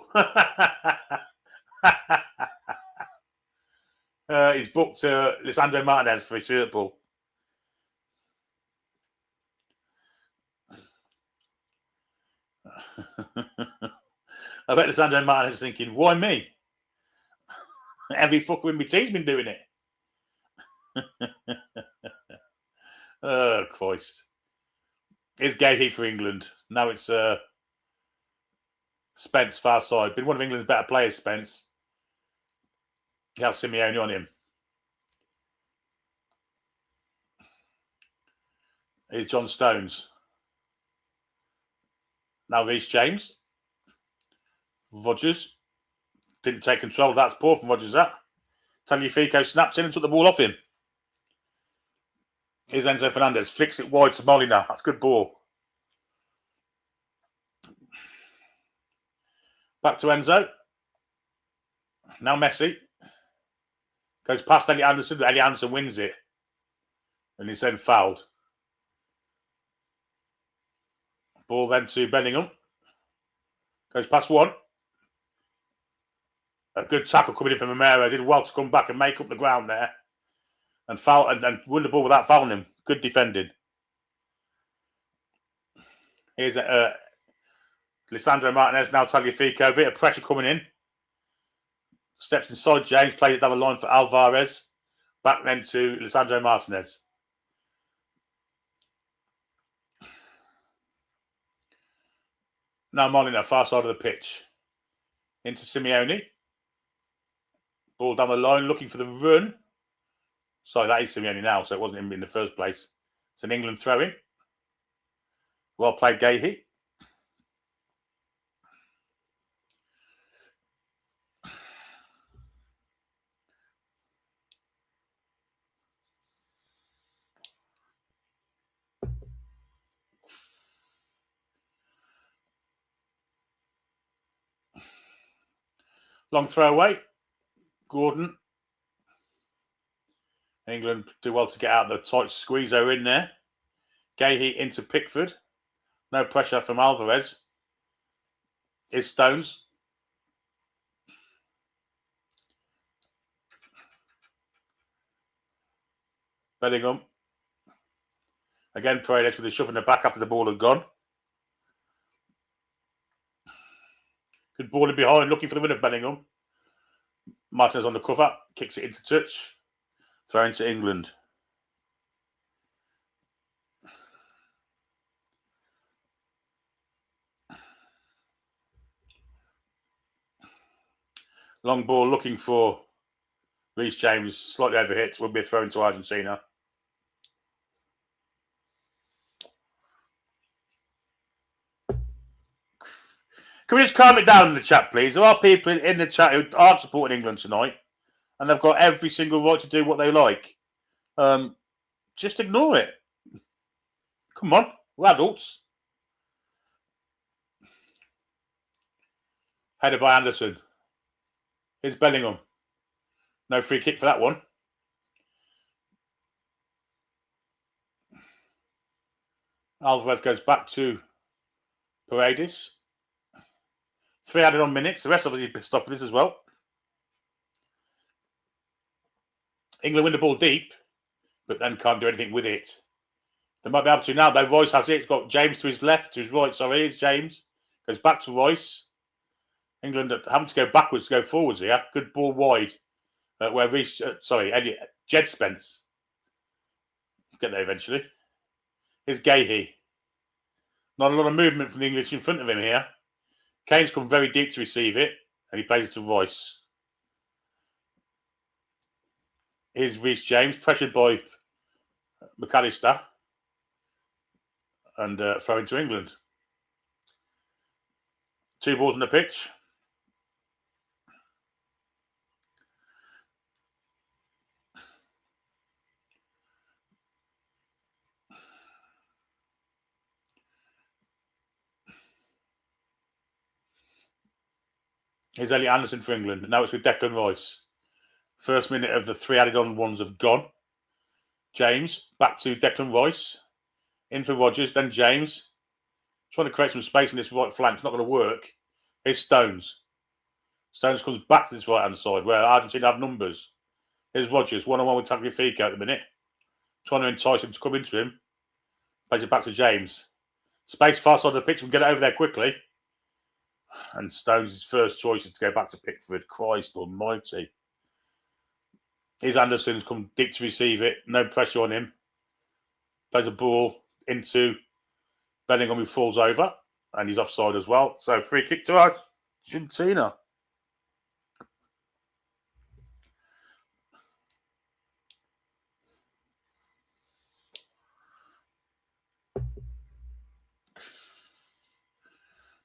He's booked Lisandro Martinez for a shirt pull. I bet Lisandro Martinez is thinking, why me? Every fucker in my team's been doing it. Oh, Christ. Here's Gahey for England. Now it's Spence, far side. Been one of England's better players, Spence. You have Simeone on him. Here's John Stones. Now Reece James. Rodgers. Didn't take control. That's poor from Rodgers, that. Tagliafico snapped in and took the ball off him. Here's Enzo Fernandez. Flicks it wide to Molina. That's a good ball. Back to Enzo. Now Messi. Goes past Elliot Anderson, but Elliot Anderson wins it. And he's then fouled. Ball then to Bellingham. Goes past one. A good tackle coming in from Romero. Did well to come back and make up the ground there. And foul and win the ball without fouling him. Good defending. Here's Lisandro Martinez, now Tagliafico. Bit of pressure coming in. Steps inside James, plays it down the line for Alvarez. Back then to Lisandro Martinez. Now Molina, far side of the pitch. Into Simeone. Ball down the line, looking for the run. Sorry, that is Simeone now, so it wasn't him in the first place. It's an England throw-in. Well played, Gahey. Long throwaway. Gordon. England do well to get out the tight squeeze-o in there. Gahey into Pickford. No pressure from Alvarez. Is Stones. Bellingham. Again, Paredes with a shove in the back after the ball had gone. Good ball in behind, looking for the win of Bellingham. Martinez on the cover, kicks it into touch. Throw into England. Long ball looking for Reece James, slightly overhit, will be a throw into Argentina. Can we just calm it down in the chat, please? There are people in the chat who aren't supporting England tonight, and they've got every single right to do what they like. Just ignore it. Come on, we're adults. Headed by Anderson. Here's Bellingham. No free kick for that one. Alvarez goes back to Paredes. 3 added on minutes. The rest obviously pissed off with this as well. England win the ball deep, but then can't do anything with it. They might be able to now, though. Royce has it. It's got James to his left, to his right. Sorry, it's James. Goes back to Royce. England having to go backwards to go forwards here. Good ball wide. Where Reece, Jed Spence. Get there eventually. Here's Gahey. Not a lot of movement from the English in front of him here. Kane's come very deep to receive it, and he plays it to Royce. Here's Reece James, pressured by McAllister, and throwing to England. 2 balls on the pitch. Here's Elliot Anderson for England. Now it's with Declan Rice. First minute of the 3 added on ones have gone. James, back to Declan Rice. In for Rodgers, then James. Trying to create some space in this right flank. It's not going to work. Here's Stones. Stones comes back to this right-hand side where Argentina have numbers. Here's Rodgers, one-on-one with Tagliafico at the minute. Trying to entice him to come into him. Plays it back to James. Space far side of the pitch. We can get it over there quickly. And Stones' first choice is to go back to Pickford. Christ almighty. Here's Anderson's come deep to receive it. No pressure on him. Plays a ball into Bellingham, who falls over. And he's offside as well. So free kick to Argentina.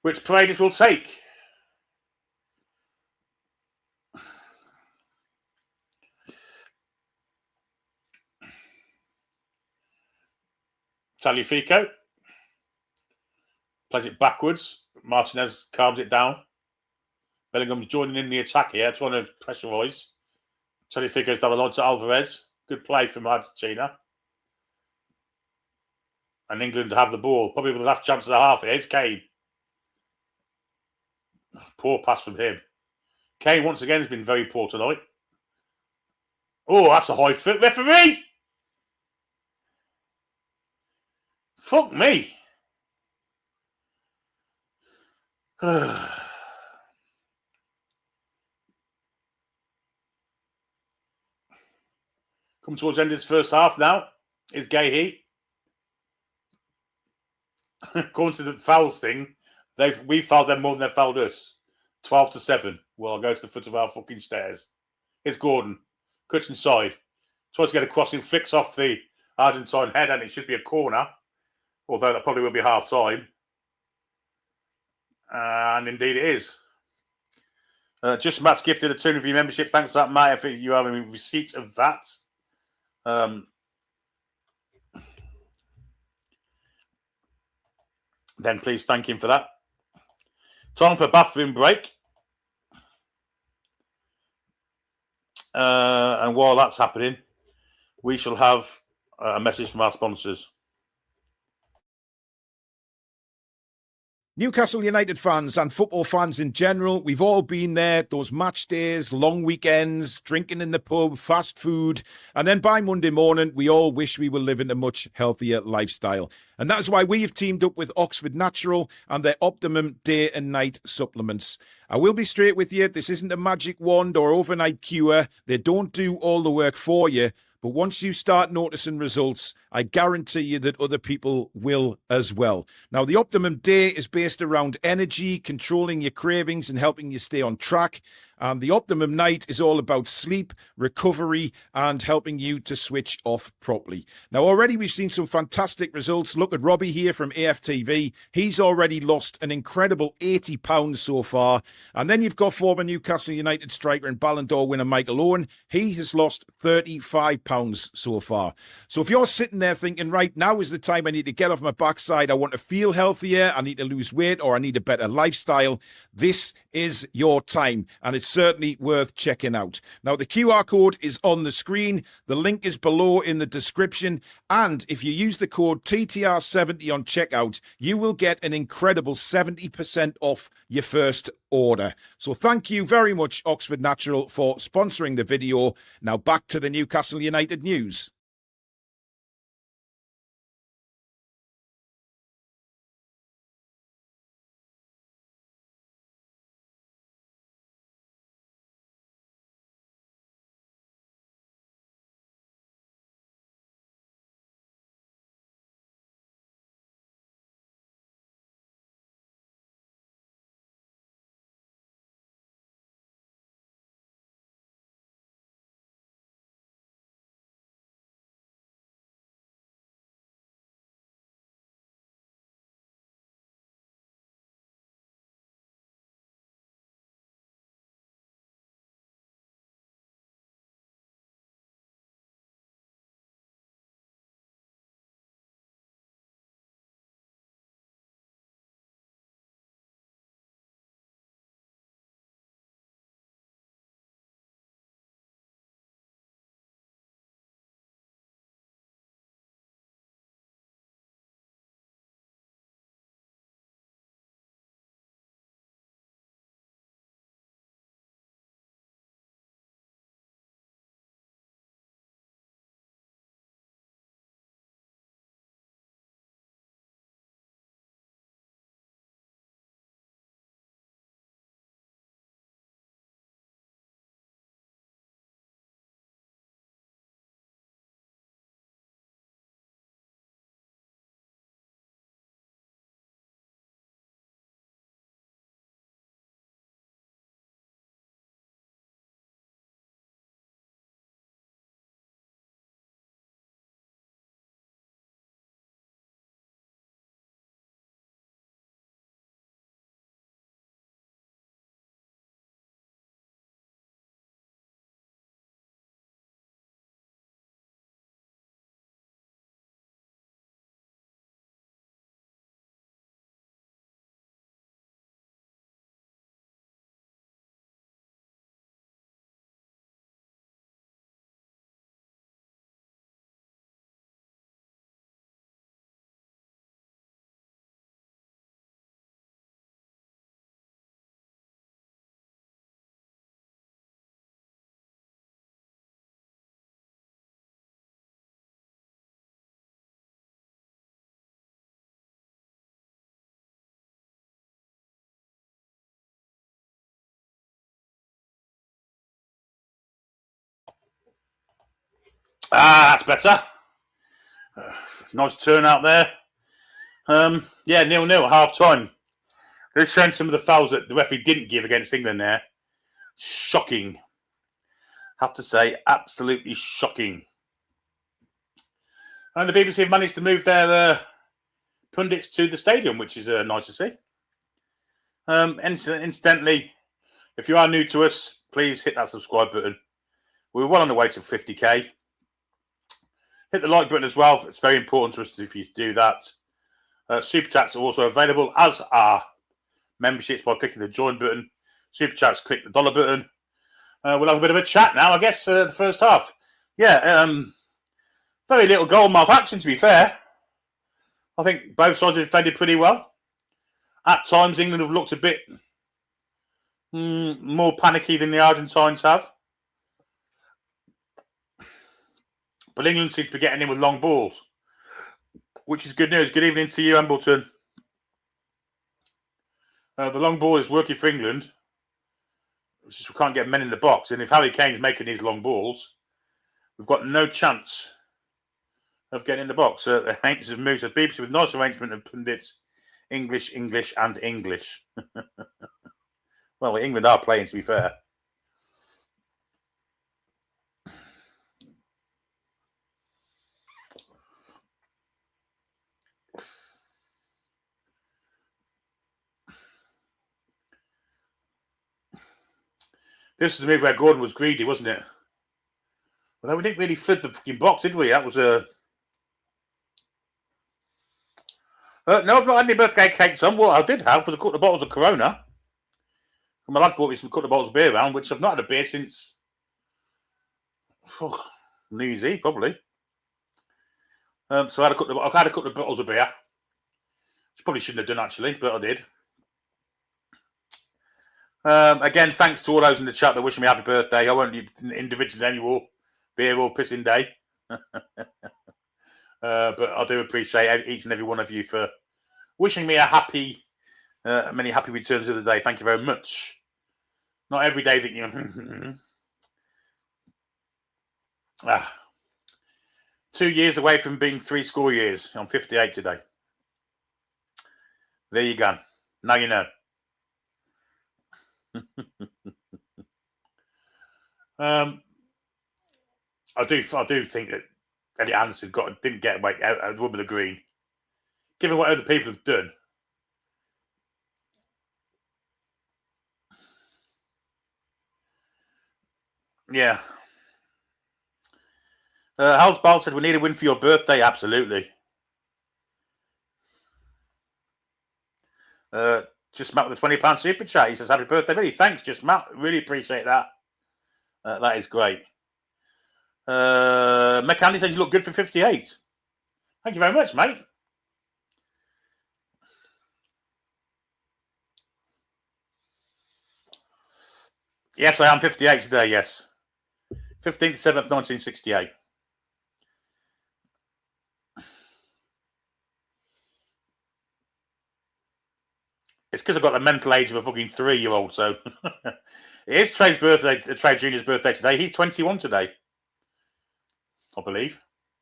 Which Paredes will take. Tagliafico plays it backwards. Martinez calms it down. Bellingham's joining in the attack here, trying to pressurise. Tagliafico's down the line to Alvarez. Good play from Argentina. And England have the ball. Probably with the last chance of the half. Here's Kane. Poor pass from him. Kane, once again, has been very poor tonight. Oh, that's a high foot. Referee! Fuck me. Come towards the end of this first half now. Is Gahey. According to the fouls thing, we fouled them more than they fouled us. 12-7. Well, I'll go to the foot of our fucking stairs. Here's Gordon. Cuts inside. Tries to get a crossing, flicks off the Argentine head, and it should be a corner. Although that probably will be half time. And indeed it is. Just Matt's gifted a Toon review membership. Thanks to that, Matt. I think you have a receipt of that. Then please thank him for that. Time for a bathroom break. And while that's happening, we shall have a message from our sponsors. Newcastle United fans and football fans in general, we've all been there, those match days, long weekends, drinking in the pub, fast food, and then by Monday morning, we all wish we were living a much healthier lifestyle. And that's why we have teamed up with Oxford Natural and their Optimum Day and Night supplements. I will be straight with you, this isn't a magic wand or overnight cure. They don't do all the work for you. But once you start noticing results, I guarantee you that other people will as well. Now, the Optimum Day is based around energy, controlling your cravings and helping you stay on track. And the Optimum Night is all about sleep, recovery, and helping you to switch off properly. Now, already we've seen some fantastic results. Look at Robbie here from AFTV. He's already lost an incredible £80 so far. And then you've got former Newcastle United striker and Ballon d'Or winner Michael Owen. He has lost £35 so far. So if you're sitting there thinking, right, now is the time I need to get off my backside, I want to feel healthier, I need to lose weight, or I need a better lifestyle, this is your time. And it's certainly worth checking out. Now, the QR code is on the screen. The link is below in the description. And if you use the code TTR70 on checkout, you will get an incredible 70% off your first order. So thank you very much, Oxford Natural, for sponsoring the video. Now back to the Newcastle United news. That's better. Nice turnout there. 0-0 at half time. They're showing some of the fouls that the referee didn't give against England there. Shocking. Have to say, absolutely shocking. And the BBC have managed to move their pundits to the stadium, which is nice to see. Incidentally, if you are new to us, please hit that subscribe button. We're well on the way to 50k. Hit the like button as well. It's very important to us if you do that. Super chats are also available, as are memberships, by clicking the join button. Super chats, click the dollar button. We'll have a bit of a chat now, I guess, the first half. Yeah, very little goal-mouth action, to be fair. I think both sides have defended pretty well. At times, England have looked a bit more panicky than the Argentines have. But England seems to be getting in with long balls, which is good news. Good evening to you, Embleton. The long ball is working for England. It's just we can't get men in the box. And if Harry Kane's making these long balls, we've got no chance of getting in the box. The Hankers have moved to BBC with nice arrangement of pundits. English, English, and English. Well, England are playing, to be fair. This is the move where Gordon was greedy, wasn't it? Although we didn't really flood the fucking box, did we? That was a... no, I've not had any birthday cakes on. What I did have was a couple of bottles of Corona. And my lad bought me some couple of bottles of beer around, which I've not had a beer since... New Year's Eve, probably. So I had a couple of bottles of beer. Which probably shouldn't have done, actually, but I did. Again, thanks to all those in the chat that wishing me happy birthday. I won't individually anymore beer or pissing day. But I do appreciate each and every one of you for wishing me a many happy returns of the day. Thank you very much. Not every day that you... 2 years away from being 70 years. I'm 58 today. There you go. Now you know. I do think that Eddie Anderson didn't get away out of the rub of the green, given what other people have done. Yeah. Hal's Ball said we need a win for your birthday. Absolutely. Just Matt with a £20 super chat. He says, happy birthday, Billy. Thanks, Just Matt. Really appreciate that. That is great. McCandy says you look good for 58. Thank you very much, mate. Yes, I am 58 today, yes. 15th 7th, 1968. It's because I've got the mental age of a fucking 3-year-old, so... It is Trey's birthday, Trey Jr.'s birthday today. He's 21 today, I believe.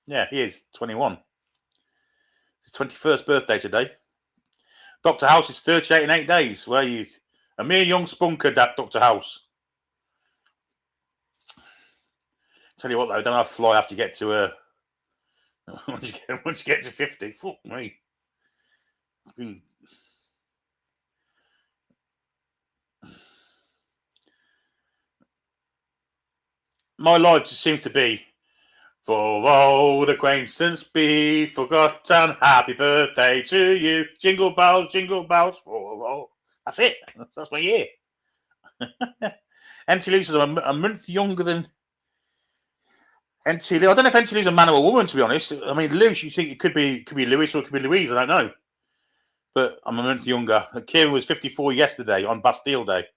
Yeah, he is 21. His 21st birthday today. Dr. House is 38 in 8 days. Where are you? A mere young spunker, that Dr. House. Tell you what, though, don't have to fly after you get to... once you get to 50, fuck me. My life just seems to be, for old acquaintance be forgotten, happy birthday to you, jingle bells, for all. That's it. That's my year. NT Lewis is a month younger than NT Lewis. I don't know if NT Lewis is a man or a woman, to be honest. I mean, Lewis, you think it could be Lewis or it could be Louise, I don't know. But I'm a month younger. Kieran was 54 yesterday on Bastille Day.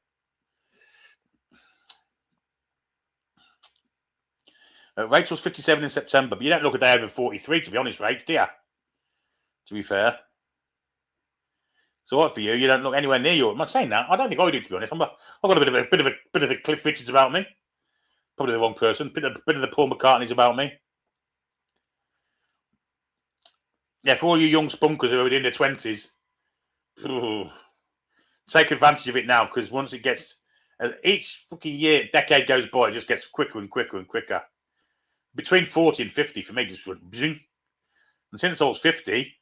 Rachel's 57 in September, but you don't look a day over 43, to be honest, Rach, do you? To be fair. So what for you? You don't look anywhere near you. I'm not saying that. I don't think I do, to be honest. I've got a bit of a Cliff Richards about me. Probably the wrong person. Bit of the Paul McCartney's about me. Yeah, for all you young spunkers who are in their 20s, take advantage of it now, because once it gets, as each fucking year, decade goes by, it just gets quicker and quicker and quicker. Between 40 and 50 for me, just went bzing. And since I was 50,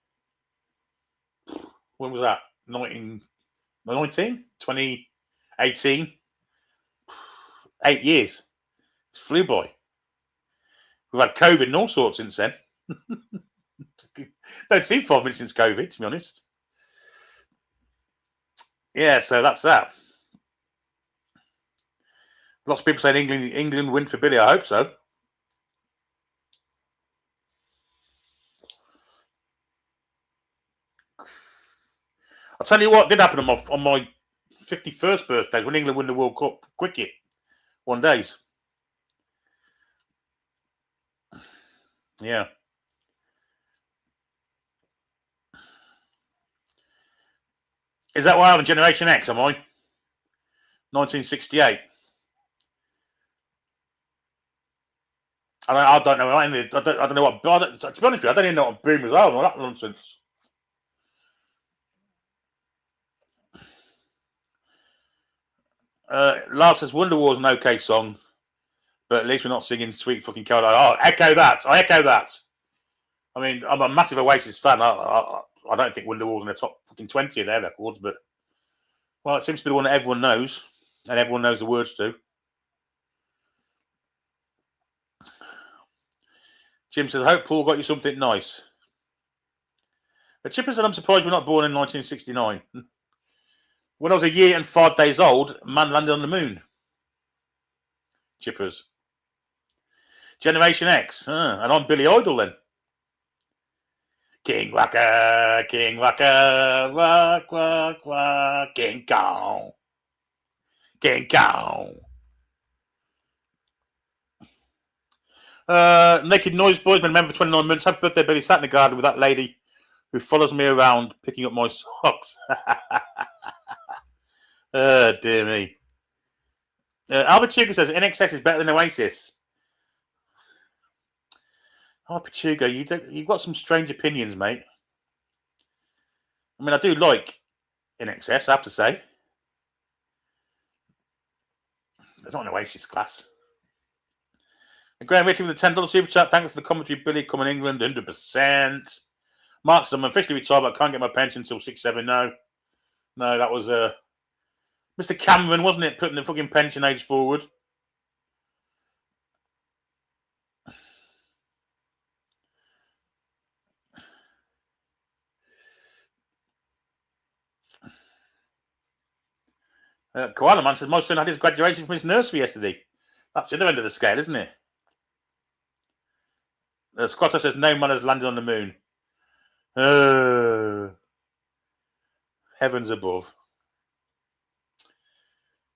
when was that? 2018? 8 years. It flew by. We've had COVID and all sorts since then. Don't seem 5 minutes since COVID, to be honest. Yeah, so that's that. Lots of people saying England win for Billy. I hope so. I'll tell you what did happen on my 51st birthday when England won the World Cup cricket. 1 days. Yeah. Is that why I'm Generation X, am I? 1968. I don't know. I don't know what. To be honest with you, I don't even know what boomers are. All that nonsense. Lars says Wonderwall's an okay song, but at least we're not singing Sweet Fucking Caroline. Oh, echo that. I echo that. I mean, I'm a massive Oasis fan. I don't think Wonderwall's in the top fucking 20 of their records, but well, it seems to be the one that everyone knows, and everyone knows the words to. Jim says, I hope Paul got you something nice. But Chipper said, I'm surprised we're not born in 1969. When I was a year and 5 days old, man landed on the moon. Chippers. Generation X. And I'm Billy Idol then. King Waka, rock, rock, rock, King Kong. King Kong. Naked Noise Boys, been a member for 29 minutes. Happy birthday, Billy. Sat in the garden with that lady who follows me around picking up my socks. Dear me. Albert Chuga says NXS is better than Oasis. Albert Chuga, you've got some strange opinions, mate. I mean, I do like NXS, I have to say. They're not an Oasis class. And Graham Ritchie with the $10 super chat. Thanks for the commentary, Billy. Coming England, 100%. Mark says, I'm officially retired, but I can't get my pension until 67. No, that was Mr. Cameron, wasn't it, putting the fucking pension age forward? Koala Man says, my son had his graduation from his nursery yesterday. That's the other end of the scale, isn't it? Squatter says, no man has landed on the moon. Heavens above.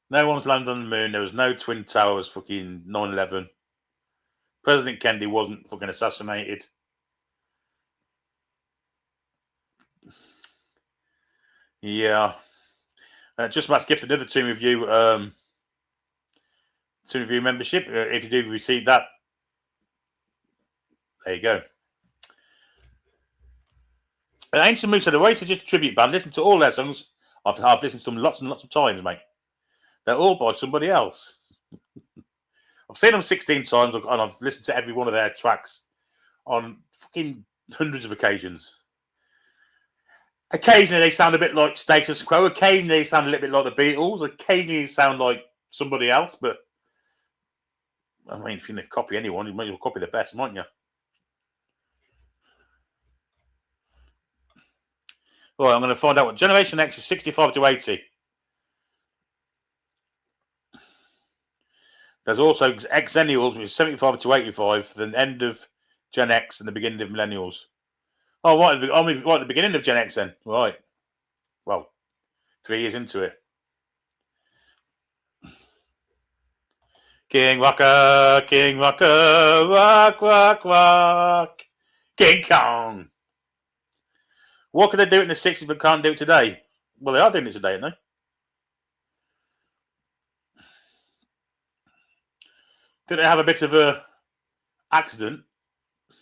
No one's landed on the moon. There was no Twin Towers fucking 9/11. President Kennedy wasn't fucking assassinated. Yeah. Just Matt's gift another Toon Review membership. If you do receive that, there you go. Ancient Moose said, Oasis is just a tribute band. Listen to all their songs. I've listened to them lots and lots of times, mate. They're all by somebody else. I've seen them 16 times, and I've listened to every one of their tracks on fucking hundreds of occasions. Occasionally they sound a bit like Status Quo. Occasionally they sound a little bit like the Beatles. Occasionally they sound like somebody else. But I mean, if you're going to copy anyone, you might as well copy the best, mightn't you? Right, I'm going to find out what Generation X is 65 to 80. There's also Xennials, which is 75 to 85, the end of Gen X and the beginning of Millennials. Oh, right at the beginning of Gen X then. Right. Well, 3 years into it. King Waka, rock, rock, rock, King Kong. What could they do it in the 60s but can't do it today? Well, they are doing it today, aren't they? Did they have a bit of a accident?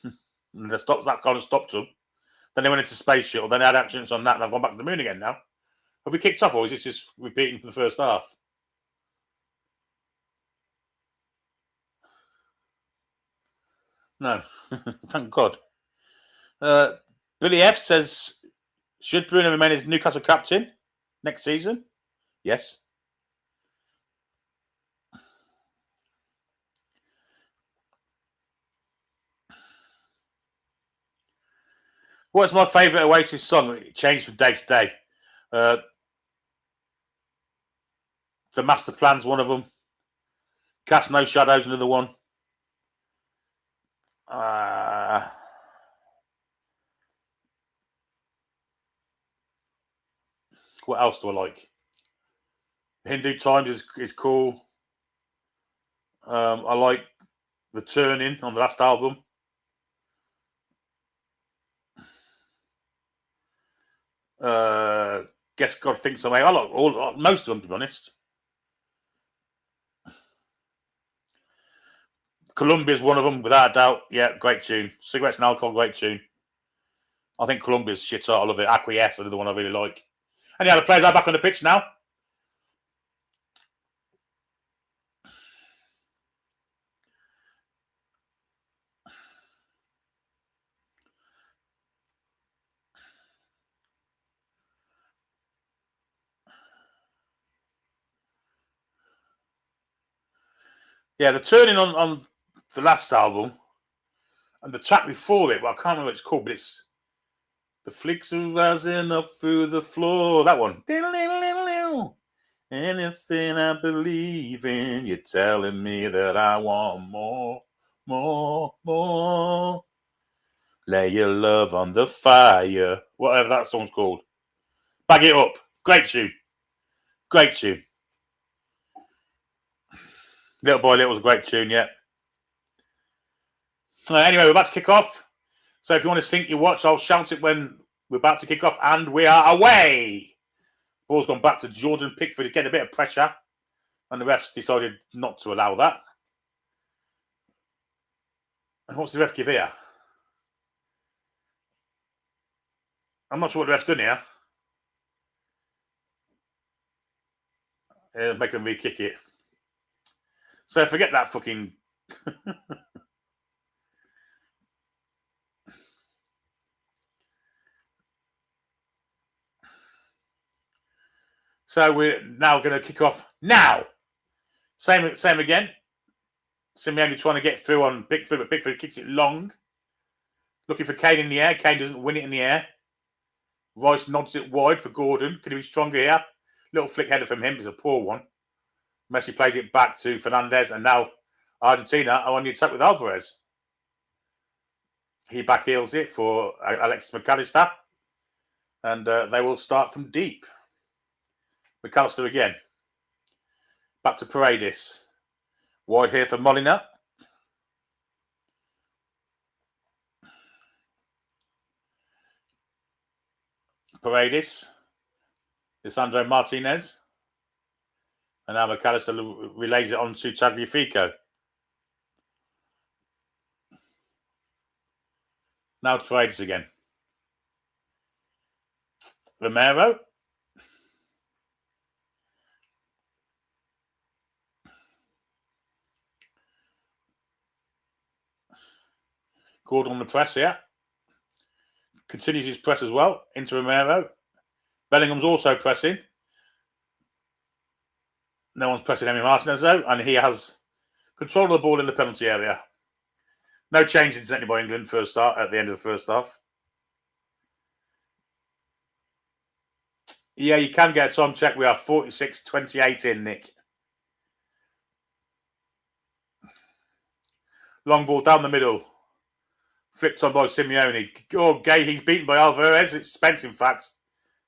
And that kind of stopped them. Then they went into space shuttle. Then they had accidents on that, and they've gone back to the moon again now. Have we kicked off, or is this just repeating for the first half? No. Thank God. Billy F says, should Bruno remain as Newcastle captain next season? Yes. What's my favourite Oasis song? It changed from day to day. The Master Plan's one of them. Cast No Shadows, another one. What else do I like? Hindu Times is cool. I like The Turning on the last album. Guess God Thinks I May. I like most of them, to be honest. Columbia's one of them, without a doubt. Yeah, great tune. Cigarettes and Alcohol, great tune. I think Columbia's shit out. I love it. Acquiesce, another one I really like. And yeah, the players are back on the pitch now. Yeah, the turning on the last album and the track before it, well, I can't remember what it's called, but it's The Flicks Are Rising Up Through the Floor. That one. Anything I believe in, you're telling me that I want more, more, more. Lay your love on the fire. Whatever that song's called. Bag It Up. Great tune. Great tune. Little Boy Little was a great tune, yeah. Anyway, we're about to kick off. So if you want to sync your watch, I'll shout it when we're about to kick off, and we are away. Ball's gone back to Jordan Pickford. He's getting a bit of pressure, and the refs decided not to allow that. And what's the ref give here? I'm not sure what the ref's done here. Make them re-kick it. So forget that fucking... So we're now going to kick off now. Same again. Simeone trying to get through on Pickford, but Pickford kicks it long. Looking for Kane in the air. Kane doesn't win it in the air. Rice nods it wide for Gordon. Could he be stronger here? Little flick header from him is a poor one. Messi plays it back to Fernandez, and now Argentina are on the attack with Alvarez. He backheels it for Alexis McAllister, and they will start from deep. McAllister again. Back to Paredes. Wide here for Molina. Paredes. Lisandro Martinez. And now McAllister relays it on to Tagliafico. Now to Paredes again. Romero. Gordon on the press here. Continues his press as well. Into Romero. Bellingham's also pressing. No one's pressing Emi Martinez though, and he has control of the ball in the penalty area. No change incidentally by England at the end of the first half. Yeah, you can get a time check. We are 46-28 in, Nick. Long ball down the middle. Flipped on by Simeone. Oh, Gay, he's beaten by Alvarez. It's Spence, in fact.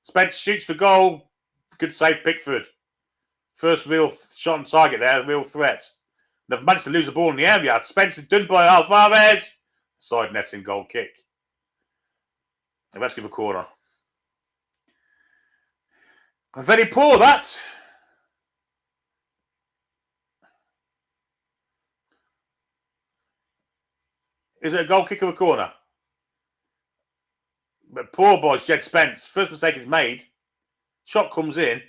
Spence shoots for goal. Good save, Pickford. First real shot on target there, real threat. They've managed to lose the ball in the area. Spence is done by Alvarez. Side netting goal kick. Let's give a corner. Very poor, that. Is it a goal kick or a corner? But poor boy, Jed Spence. First mistake is made. Shot comes in.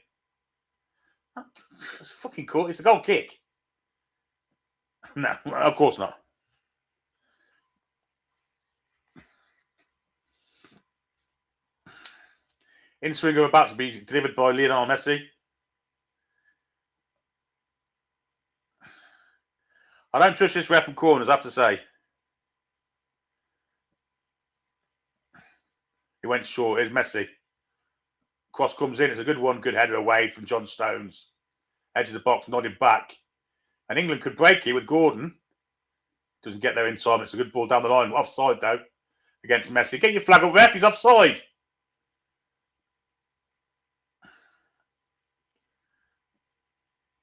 It's fucking cool. It's a goal kick. No, of course not. In swinger about to be delivered by Lionel Messi. I don't trust this ref from corners, I have to say. He went short. Here's Messi. Cross comes in. It's a good one. Good header away from John Stones. Edge of the box, nodded back. And England could break here with Gordon. Doesn't get there in time. It's a good ball down the line. Offside, though, against Messi. Get your flag up, ref. He's offside.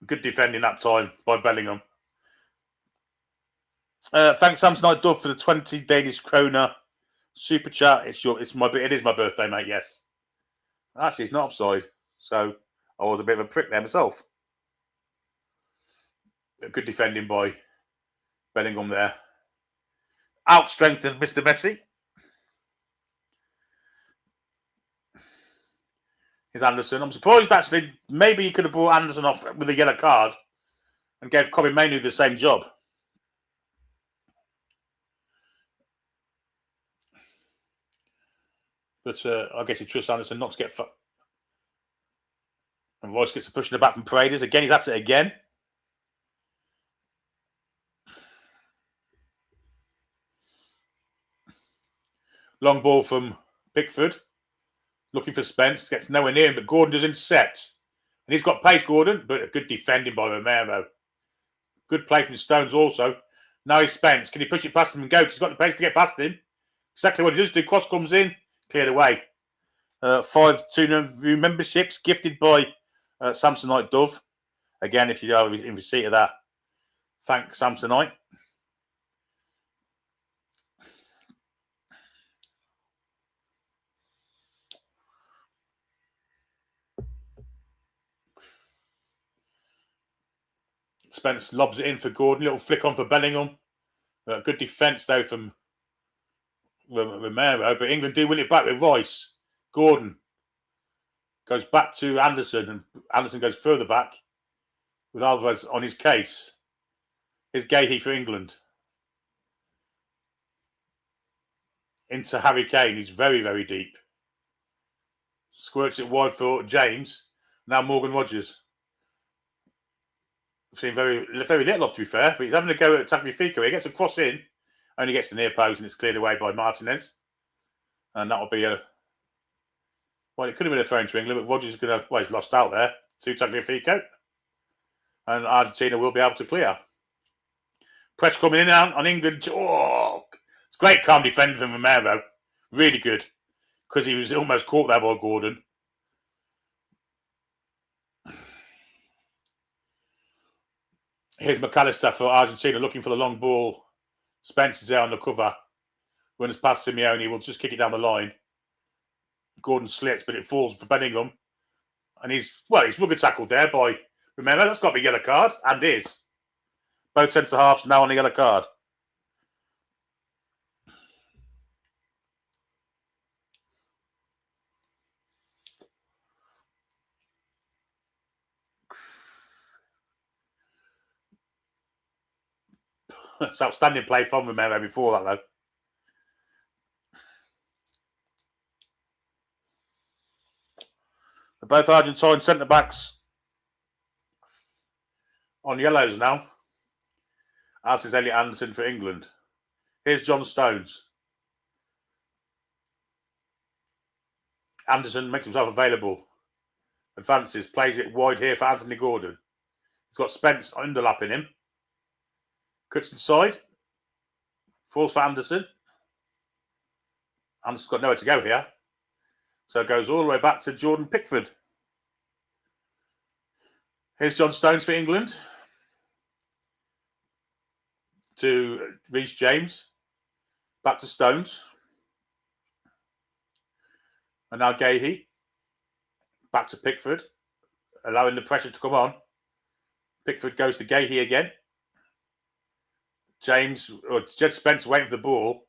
Good defending that time by Bellingham. Thanks, Samsonite Dove, for the 20 Danish kroner super chat. It is my birthday, mate. Yes. Actually, it's not offside. So I was a bit of a prick there myself. Good defending by Bellingham there. Out-strengthened Mr. Messi. Here's Anderson. I'm surprised, actually. Maybe he could have brought Anderson off with a yellow card and gave Kobe Mainoo the same job. But I guess he trusts Anderson not to get... And Royce gets a push in the back from Paredes. Again, he's at it again. Long ball from Pickford. Looking for Spence. Gets nowhere near him, but Gordon does intercept. And he's got pace, Gordon, but a good defending by Romero. Good play from Stones also. Now he's Spence. Can he push it past him and go? Because he's got the pace to get past him. Exactly what he does do. Cross comes in. Cleared away. 5 Toon memberships gifted by Samsonite Dove. Again, if you are in receipt of that, thank Samsonite. Spence lobs it in for Gordon. Little flick on for Bellingham. Good defence, though, from Romero. But England do win it back with Royce. Gordon goes back to Anderson. And Anderson goes further back with Alvarez on his case. Here's Gahey for England. Into Harry Kane. He's very, very deep. Squirts it wide for James. Now Morgan Rogers. Seen very little off, to be fair, but he's having a go at Tagliafico. He gets a cross in, only gets the near post, and it's cleared away by Martinez. And that'll be a... Well, it could have been a throw to England, but Rogers is going to... Well, he's lost out there to Tagliafico. And Argentina will be able to clear. Press coming in on England. Oh, it's great calm defending from Romero. Really good. Because he was almost caught there by Gordon. Here's McAllister for Argentina looking for the long ball. Spence is there on the cover. Runs past Simeone. Will just kick it down the line. Gordon slits, but it falls for Bellingham. And he's rugger tackled there by Romero. That's got to be a yellow card. And is. Both centre-halves now on the yellow card. It's outstanding play from Romero before that, though. Both Argentine centre-backs on yellows now. As is Elliot Anderson for England. Here's John Stones. Anderson makes himself available. Advances, plays it wide here for Anthony Gordon. He's got Spence underlapping him. Cuts inside. Falls for Anderson. Anderson's got nowhere to go here. So it goes all the way back to Jordan Pickford. Here's John Stones for England. To Reece James. Back to Stones. And now Gahey. Back to Pickford. Allowing the pressure to come on. Pickford goes to Gahey again. Jed Spence waiting for the ball.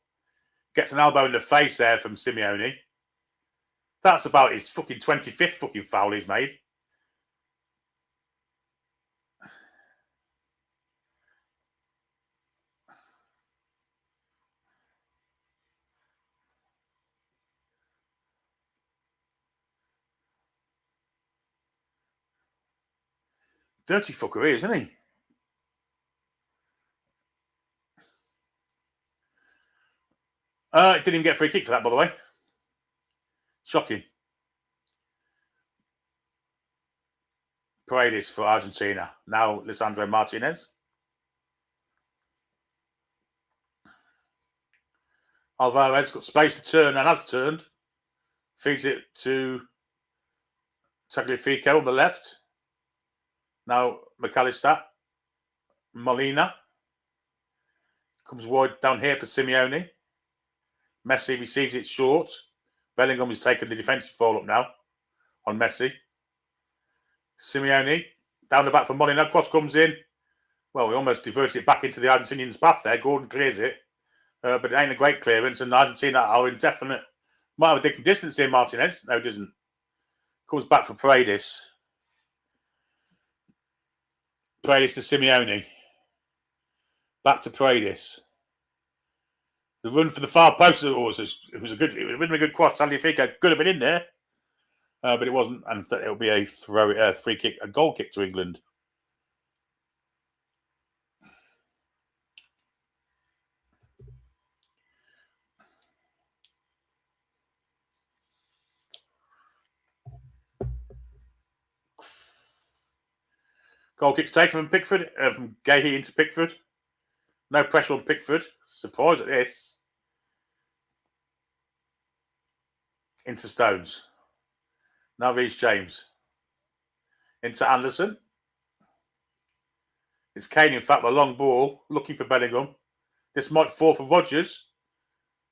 Gets an elbow in the face there from Simeone. That's about his fucking 25th fucking foul he's made. Dirty fucker he is, isn't he? Didn't even get a free kick for that, by the way. Shocking. Paredes for Argentina. Now Lisandro Martinez. Alvarez got space to turn and has turned. Feeds it to Tagliafico on the left. Now McAllister. Molina. Comes wide down here for Simeone. Messi receives it short. Bellingham is taking the defensive fall up now on Messi. Simeone down the back for Molina. Cross comes in. Well, we almost diverted it back into the Argentinians' path there. Gordon clears it. But it ain't a great clearance. And Argentina are indefinite. Might have a different distance here, Martinez. No, it doesn't. Comes back for Paredes. Paredes to Simeone. Back to Paredes. The run for the far post it would have been a good cross. Tagliafico could have been in there, but it wasn't, and it'll be a free kick, a goal kick to England. Goal kick's taken from Pickford, from Gahey into Pickford. No pressure on Pickford. Surprised at this. Into Stones. Now Reece James. Into Anderson. It's Kane, in fact, the long ball, looking for Bellingham. This might fall for Rodgers.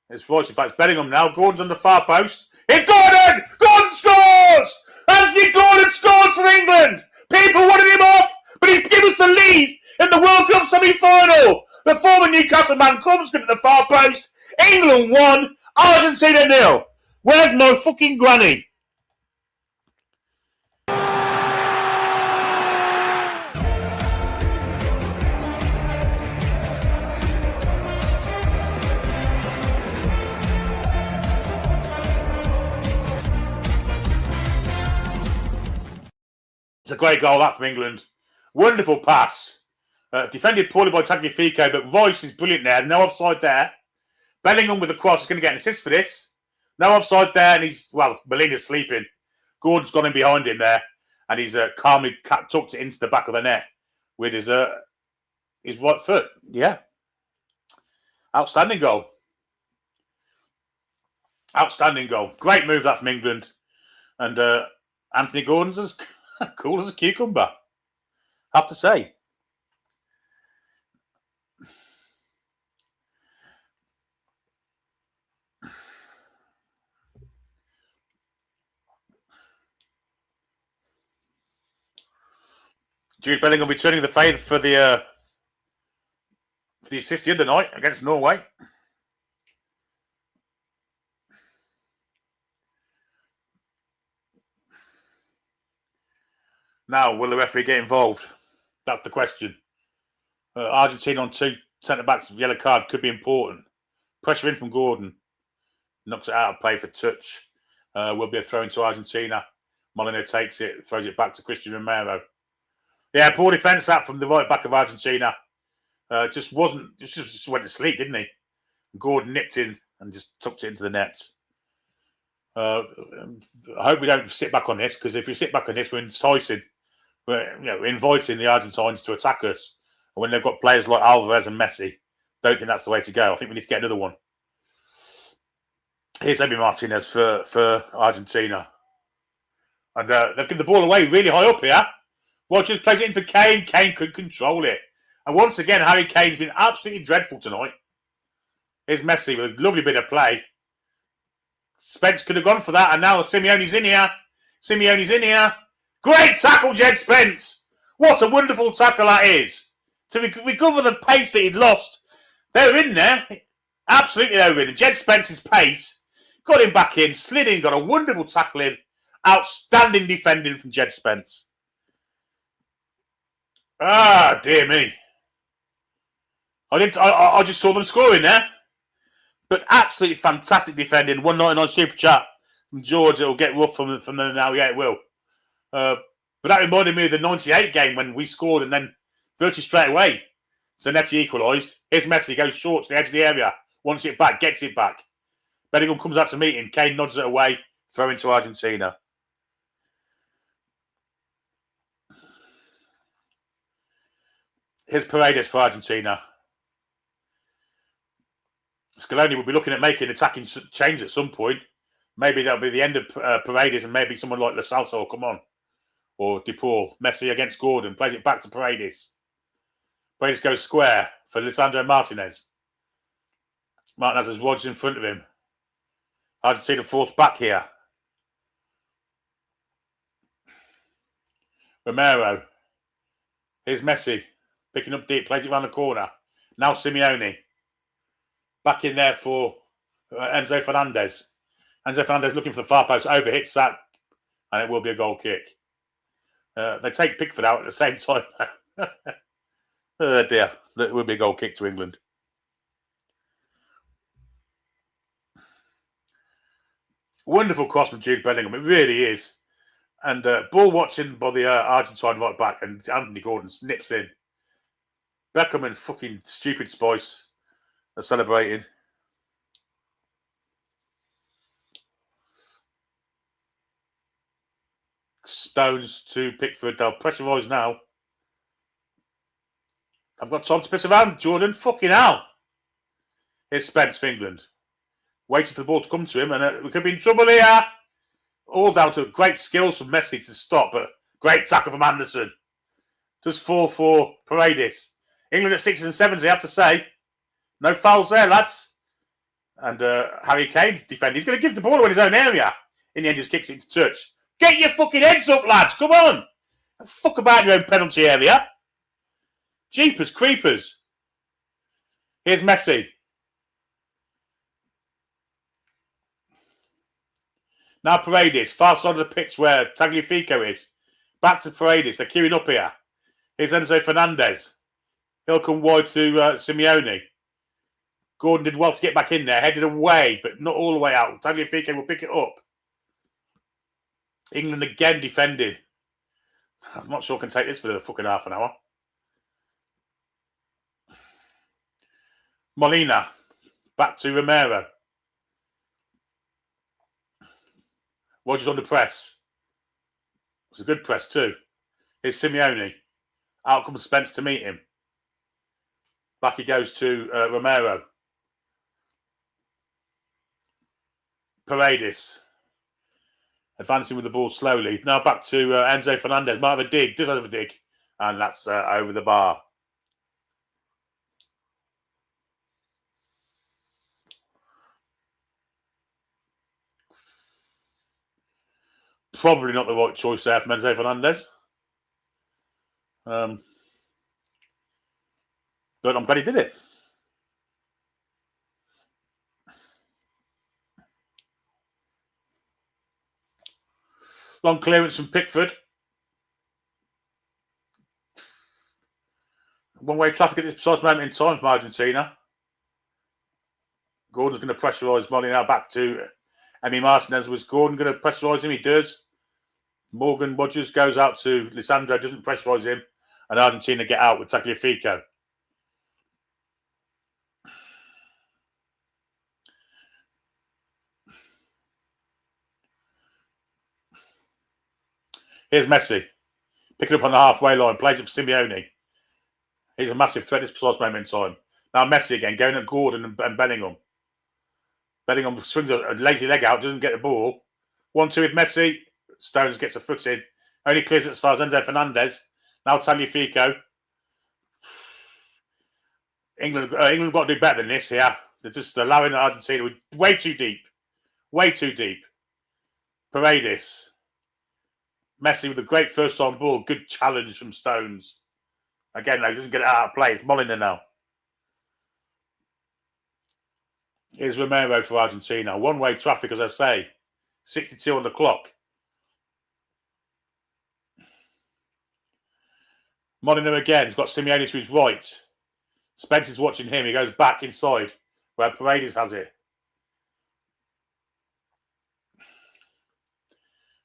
It's Royce, in fact, it's Bellingham now. Gordon's on the far post. It's Gordon! Gordon scores! Anthony Gordon scores for England! People wanted him off, but he's given us the lead in the World Cup semi-final. The former Newcastle man comes to the far post. England 1, Argentina 0. Where's my fucking granny? It's a great goal, that from England. Wonderful pass. Defended poorly by Tagliafico, but Royce is brilliant there. No offside there. Bellingham with the cross is going to get an assist for this. No offside there, and Molina's sleeping. Gordon's gone in behind him there, and he's calmly tucked it into the back of the net with his right foot. Yeah. Outstanding goal. Outstanding goal. Great move, that from England. And Anthony Gordon's as cool as a cucumber, I have to say. Jude Bellingham returning the favour for the assist the other night against Norway. Now, will the referee get involved? That's the question. Argentina on 2 centre-backs, yellow card could be important. Pressure in from Gordon. Knocks it out of play for touch. Will be a throw into Argentina. Molina takes it, throws it back to Christian Romero. Yeah, poor defence that from the right back of Argentina. Just went to sleep, didn't he? Gordon nipped in and just tucked it into the net. I hope we don't sit back on this, because if we sit back on this, we're inciting. We're inviting the Argentines to attack us. And when they've got players like Alvarez and Messi, don't think that's the way to go. I think we need to get another one. Here's Emi Martinez for Argentina. And they've given the ball away really high up here. Rodgers plays it in for Kane. Kane couldn't control it. And once again, Harry Kane's been absolutely dreadful tonight. Here's Messi with a lovely bit of play. Spence could have gone for that, and now Simeone's in here. Simeone's in here. Great tackle, Jed Spence. What a wonderful tackle that is. To recover the pace that he'd lost. They're in there. Absolutely, they're in. And Jed Spence's pace got him back in, slid in, got a wonderful tackle in. Outstanding defending from Jed Spence. Ah, dear me. I just saw them scoring there. But absolutely fantastic defending. 199 super chat from George. It'll get rough from them now. Yeah, it will. But that reminded me of the 98 game when we scored and then virtually straight away, Zanetti equalised. Here's Messi, goes short to the edge of the area, wants it back, gets it back. Bellingham comes out to meet him. Kane nods it away, throw into Argentina. Here's Paredes for Argentina. Scaloni will be looking at making attacking change at some point. Maybe that'll be the end of Paredes and maybe someone like Lo Celso will come on. Or De Paul. Messi against Gordon. Plays it back to Paredes. Paredes goes square for Lisandro Martinez. Martinez has Rodgers in front of him. Argentina fourth back here. Romero. Here's Messi. Picking up deep. Plays it around the corner. Now Simeone. Back in there for Enzo Fernandez. Enzo Fernandez looking for the far post. Overhits that. And it will be a goal kick. They take Pickford out at the same time. Oh dear. It will be a goal kick to England. Wonderful cross from Jude Bellingham. It really is. And ball watching by the Argentine right back. And Anthony Gordon snips in. Beckham and fucking stupid Spice are celebrating. Stones to Pickford. They'll pressurise now. I've got time to piss around, Jordan. Fucking hell. Here's Spence for England. Waiting for the ball to come to him, and we could be in trouble here. All down to great skills from Messi to stop, but great tackle from Anderson. Does fall for Paredes. England at 6s and 7s, I have to say. No fouls there, lads. And Harry Kane's defending. He's going to give the ball away in his own area. In the end, just kicks it into touch. Get your fucking heads up, lads. Come on. Fuck about your own penalty area. Jeepers creepers. Here's Messi. Now Paredes. Far side of the pitch where Tagliafico is. Back to Paredes. They're queuing up here. Here's Enzo Fernandez. He'll come wide to Simeone. Gordon did well to get back in there. Headed away, but not all the way out. Tagliafico will pick it up. England again defending. I'm not sure I can take this for the fucking half an hour. Molina. Back to Romero. Rodgers under press. It's a good press too. Here's Simeone. Out comes Spence to meet him. Back he goes to Romero. Paredes. Advancing with the ball slowly. Now back to Enzo Fernandez. Might have a dig. Does have a dig. And that's over the bar. Probably not the right choice there from Enzo Fernandez. But I'm glad he did it. Long clearance from Pickford. One-way traffic at this precise moment in time from Argentina. Gordon's going to pressurise Molly now back to Emi Martinez. Was Gordon going to pressurise him? He does. Morgan Rodgers goes out to Lisandro, doesn't pressurise him. And Argentina get out with Tagliafico. Here's Messi. Picking up on the halfway line. Plays it for Simeone. He's a massive threat at this precise moment in time. Now Messi again, going at Gordon and Bellingham. Bellingham swings a lazy leg out, doesn't get the ball. 1-2 with Messi. Stones gets a foot in. Only clears it as far as Enzo Fernandez. Now Tagliafico. England have got to do better than this here. They're just allowing Argentina way too deep. Way too deep. Paredes. Messi with a great first on ball. Good challenge from Stones. Again, though, doesn't get it out of play. It's Molina now. Here's Romero for Argentina. One-way traffic, as I say. 62 on the clock. Molyneux again. He's got Simeone to his right. Spencer's watching him. He goes back inside where Paredes has it.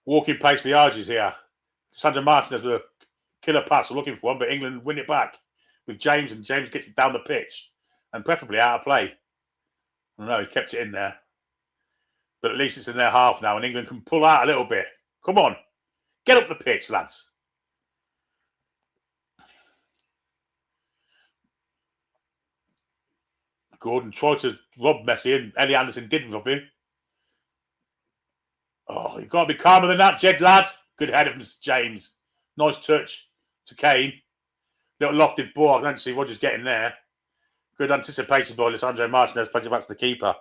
Walking pace for the Argies here. Sandro Martinez with a killer pass. We're looking for one, but England win it back with James, and James gets it down the pitch and preferably out of play. No, he kept it in there. But at least it's in their half now, and England can pull out a little bit. Come on. Get up the pitch, lads. Gordon tried to rob Messi, and Ellie Anderson did rob him. Oh, you've got to be calmer than that, Jed, lad. Good head of Mr. James. Nice touch to Kane. Little lofted ball. I don't see Rodgers getting there. Good anticipation by Lisandro Martinez. Plays it back to the keeper.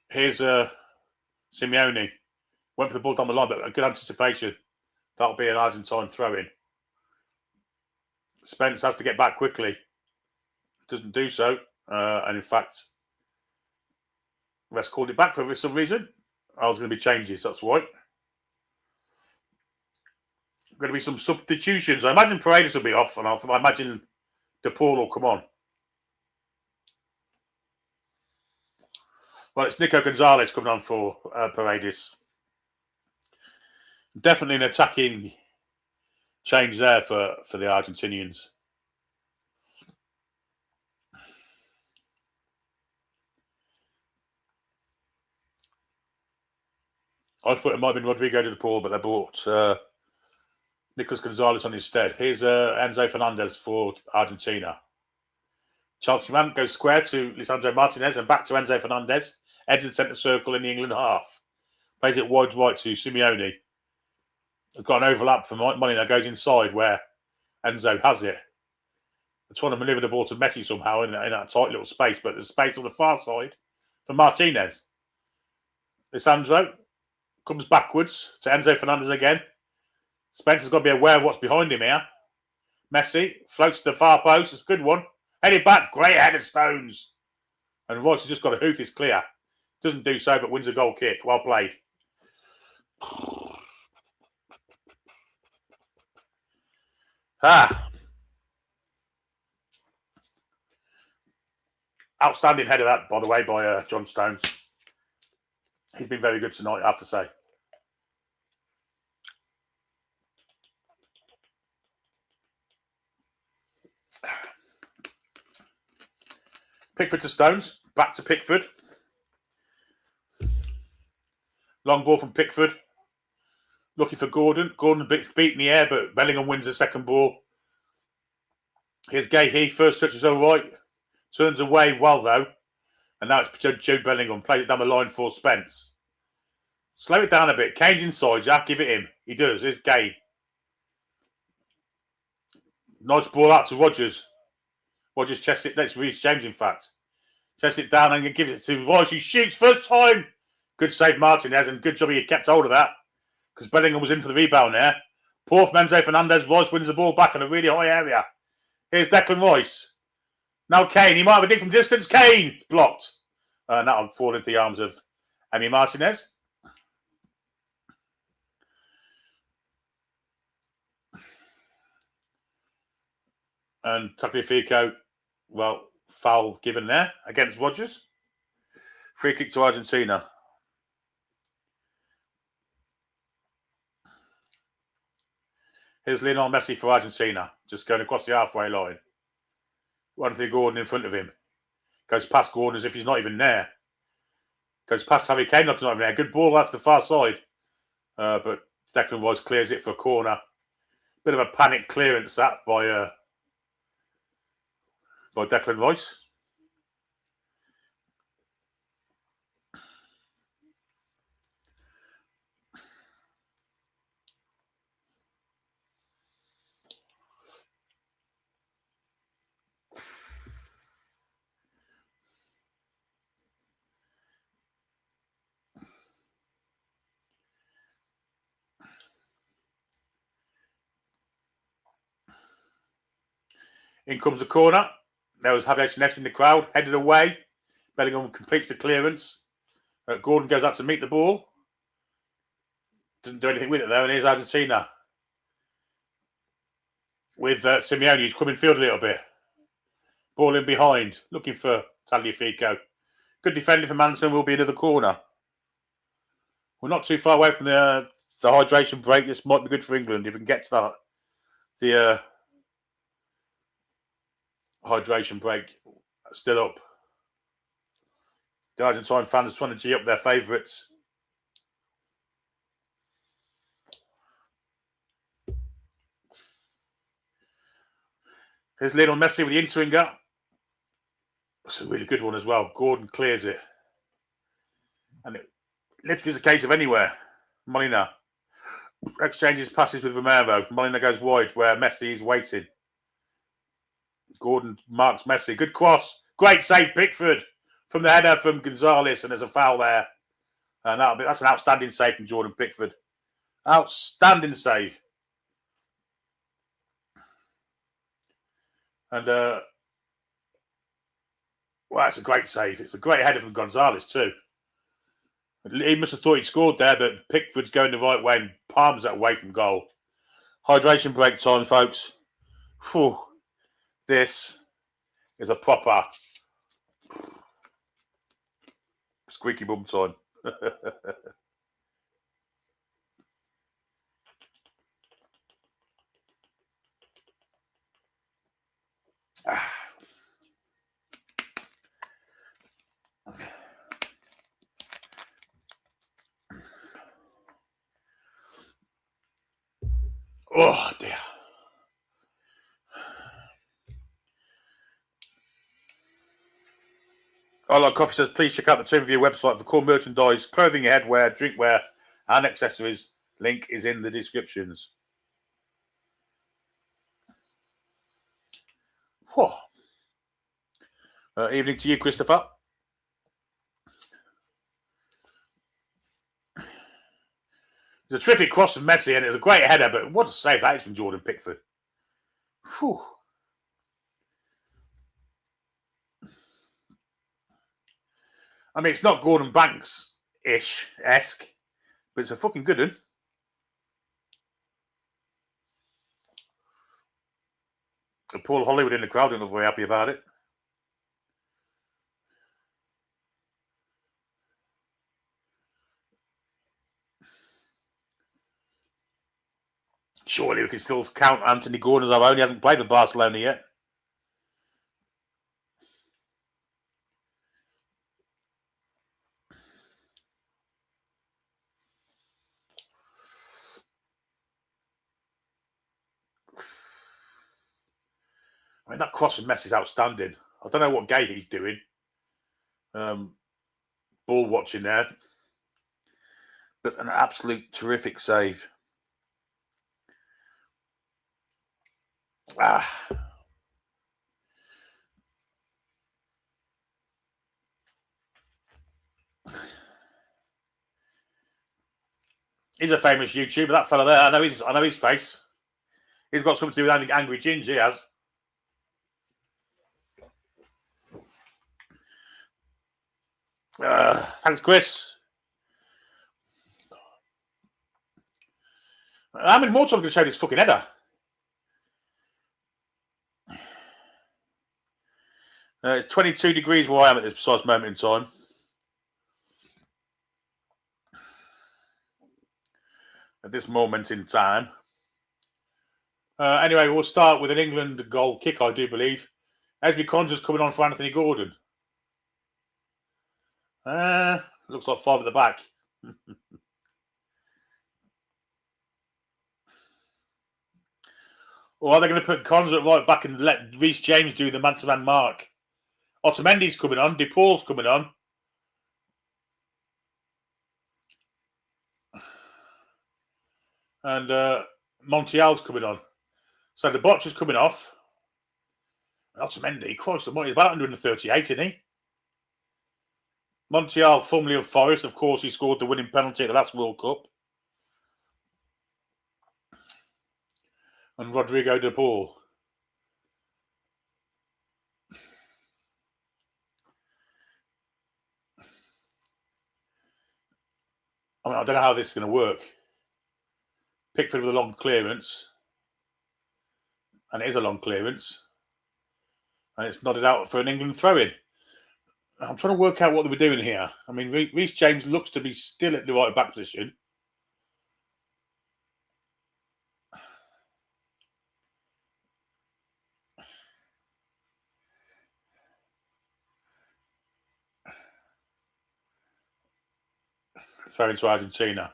Here's Simeone. Went for the ball down the line, but a good anticipation. That'll be an Argentine throw-in. Spence has to get back quickly. Doesn't do so. And in fact, refs called it back for some reason. I was going to be changes, that's why. Going to be some substitutions. I imagine Paredes will be off, and I imagine De Paul will come on. Well, it's Nico Gonzalez coming on for Paredes. Definitely an attacking change there for the Argentinians. I thought it might have been Rodrigo De Paul, but they brought Nicolas Gonzalez on instead. Here's Enzo Fernandez for Argentina. Chelsea man goes square to Lisandro Martinez and back to Enzo Fernandez. Edge of the centre circle in the England half. Plays it wide right to Simeone. Has got an overlap for Molyneux, goes inside where Enzo has it. They're trying to manoeuvre the ball to Messi somehow in that tight little space, but there's space on the far side for Martinez. Lisandro comes backwards to Enzo Fernandez again. Spencer's got to be aware of what's behind him here. Messi floats to the far post. It's a good one. Headed back. Great head of Stones. And Royce has just got to hoof this clear. Doesn't do so, but wins a goal kick. Well played. Outstanding header that, by the way, by John Stones. He's been very good tonight, I have to say. Pickford to Stones. Back to Pickford. Long ball from Pickford. Looking for Gordon. Gordon beat in the air, but Bellingham wins the second ball. Here's Gahey. First touch is all right. Turns away well, though. And now it's Jude Bellingham. Plays it down the line for Spence. Slow it down a bit. Kane's inside, Jack. Give it him. He does. Here's Gay. Nice ball out to Rodgers. Rodgers chests it. That's Reece James, in fact. Chests it down and gives it to Rice, who shoots first time. Good save, Martinez, and good job he kept hold of that because Bellingham was in for the rebound there. Poor Enzo Fernandez. Rice wins the ball back in a really high area. Here's Declan Rice. Now Kane. He might have a dig from distance. Kane. It's blocked. And that'll fall into the arms of Emi Martinez. And Tagliafico, well, foul given there against Rodgers. Free kick to Argentina. Here's Lionel Messi for Argentina. Just going across the halfway line. One through Gordon in front of him. Goes past Gordon as if he's not even there. Goes past Harry Kane, not even there. Good ball out to the far side. But Declan Rice clears it for a corner. Bit of a panic clearance that by Declan Rice. In comes the corner. There was Javier Chinese in the crowd, headed away. Bellingham completes the clearance. Gordon goes out to meet the ball. Doesn't do anything with it though, and here's Argentina. With Simeone, who's coming field a little bit. Ball in behind, looking for Tagliafico. Good defending from Manson, will be another corner. We're not too far away from the hydration break. This might be good for England if we can get to the hydration break. Still up. The Argentine fans trying to G up their favourites. Here's Lionel Messi with the in-swinger. That's a really good one as well. Gordon clears it. And it literally is a case of anywhere. Molina exchanges passes with Romero. Molina goes wide where Messi is waiting. Gordon marks Messi. Good cross. Great save, Pickford, from the header from Gonzalez, and there's a foul there. And that's an outstanding save from Jordan Pickford. Outstanding save. And, well, it's a great save. It's a great header from Gonzalez too. He must have thought he'd scored there, but Pickford's going the right way and palms that away from goal. Hydration break time, folks. Whew. This is a proper squeaky bum time. Oh, dear. I Like Coffee says, please check out the Toon Review website for core merchandise, clothing, headwear, drinkware, and accessories. Link is in the descriptions. Whew. Evening to you, Christopher. It's a terrific cross from Messi, and it's a great header, but what a save that is from Jordan Pickford. Whew. I mean, it's not Gordon Banks-esque, but it's a fucking good one. And Paul Hollywood in the crowd are not very happy about it. Surely we can still count Anthony Gordon as our own. He hasn't played for Barcelona yet. I mean, that cross from Messi is outstanding. I don't know what game he's doing. Ball watching there. But an absolute terrific save. He's a famous YouTuber, that fella there. I know his face. He's got something to do with Angry Ginger, he has. Thanks, Chris. How many more times am I going to show this fucking header? It's 22 degrees where I am at this precise moment in time. At this moment in time. Anyway, we'll start with an England goal kick, I do believe. Ezri Konsa's coming on for Anthony Gordon. Looks like 5 at the back. Or are they going to put Konsa right back and let Reece James do the man-to-man mark? Otamendi's coming on. De Paul's coming on. And Montiel's coming on. So the Botcher's coming off. Otamendi, Christ almighty, he's about 138, isn't he? Montiel, formerly of Forest, of course, he scored the winning penalty at the last World Cup. And Rodrigo de Paul. I mean, I don't know how this is going to work. Pickford with a long clearance. And it is a long clearance. And it's nodded out for an England throw-in. I'm trying to work out what they were doing here. I mean, Reece James looks to be still at the right back position. Throw into Argentina.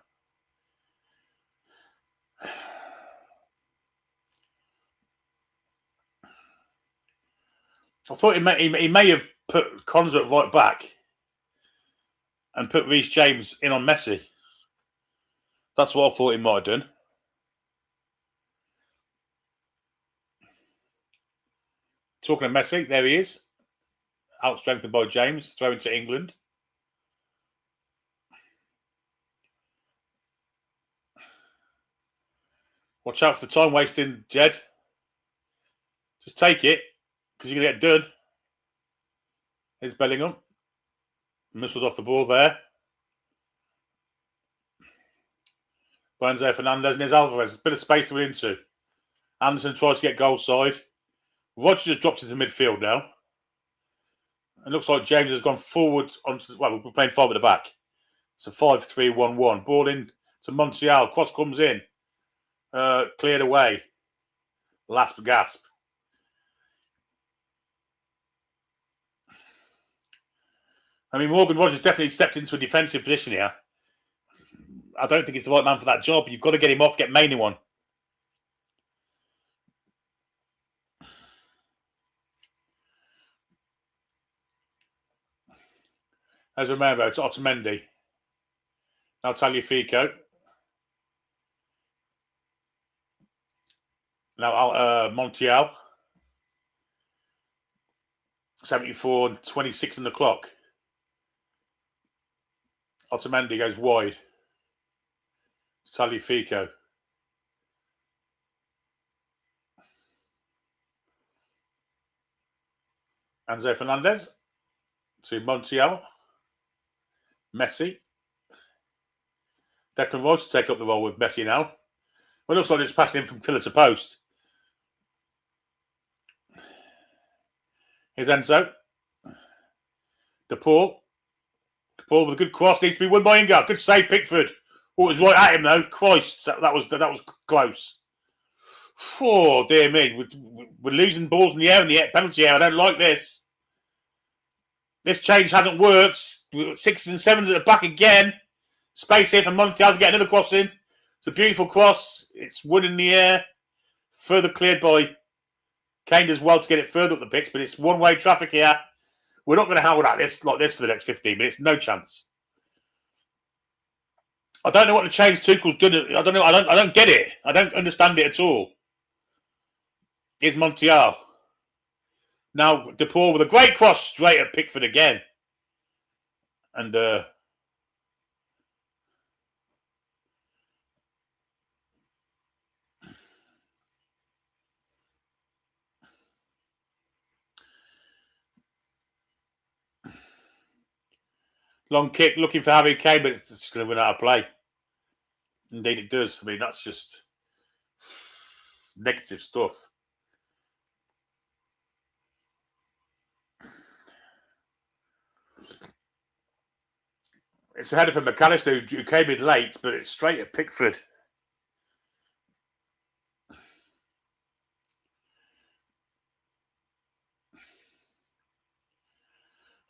I thought he may have put Konza at right back and put Reece James in on Messi. That's what I thought he might have done. Talking of Messi, there he is. Out-strengthened by James, thrown to England. Watch out for the time wasting, Jed. Just take it, because you're going to get done. Here's Bellingham. Missiled off the ball there. Enzo Fernandez and there's Alvarez. A bit of space to win into. Anderson tries to get goal side. Rodgers has dropped into midfield now. It looks like James has gone forward onto... Well, we're playing 5 at the back. It's a 5-3-1-1. Ball in to Montiel. Cross comes in. Cleared away. Last gasp. I mean, Morgan Rodgers definitely stepped into a defensive position here. I don't think he's the right man for that job. You've got to get him off, get Mainoo on. As Romero to Otamendi. Now Tagliafico. Now Montiel. 74-26 on the clock. Otamendi goes wide. Tagliafico. Enzo Fernandez to Montiel. Messi. Declan Rice to take up the role with Messi now. Well, it looks like it's passing in from pillar to post. Here's Enzo. De Paul. De Paul with a good cross. Needs to be won by Inga. Good save, Pickford. Oh, it was right at him, though. Christ, that was close. Oh, dear me. We're losing balls in the air, penalty area. I don't like this. This change hasn't worked. 6s and 7s at the back again. Space here for Montiel to get another cross in. It's a beautiful cross. It's wood in the air. Further cleared by Kane does well to get it further up the pitch, but it's one-way traffic here. We're not going to hold out like this for the next 15 minutes. No chance. I don't know what the change Tuchel's done. I don't know. I don't get it. I don't understand it at all. Here's Montiel. Now De Paul with a great cross straight at Pickford again. And long kick looking for Harry Kane, but it's just going to run out of play. Indeed it does. I mean, that's just negative stuff. It's a header from McAllister who came in late, but it's straight at Pickford.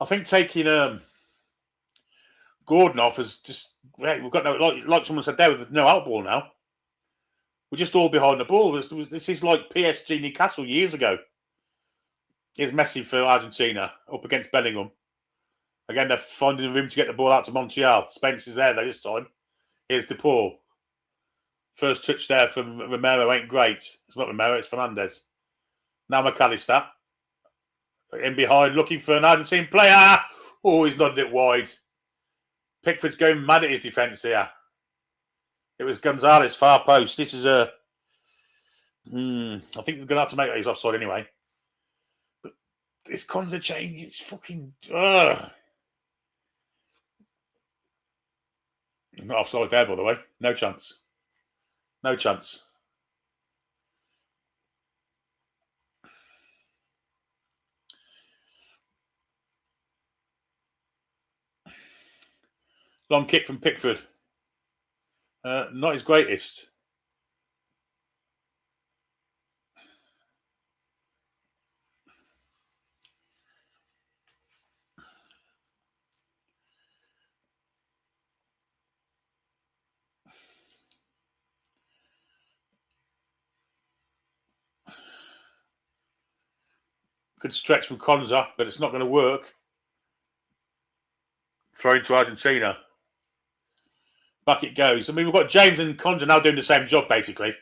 I think taking Gordon off is just... We've got no... Like someone said there, with no out ball now. We're just all behind the ball. This is like PSG Newcastle years ago. Here's Messi for Argentina, up against Bellingham. Again, they're finding the room to get the ball out to Montiel. Spence is there this time. Here's De Paul. First touch there from Romero ain't great. It's not Romero, it's Fernandez. Now McAllister. In behind, looking for an Argentine player. Oh, he's nodded it wide. Pickford's going mad at his defence here. It was Gonzalez, far post. This is a... I think they're going to have to make these offside anyway. But this Konza change, it's fucking... Not offside there, by the way. No chance. No chance. Long kick from Pickford. Not his greatest. Good stretch from Konza, but it's not going to work. Thrown to Argentina. Back it goes. I mean, we've got James and Konza now doing the same job, basically.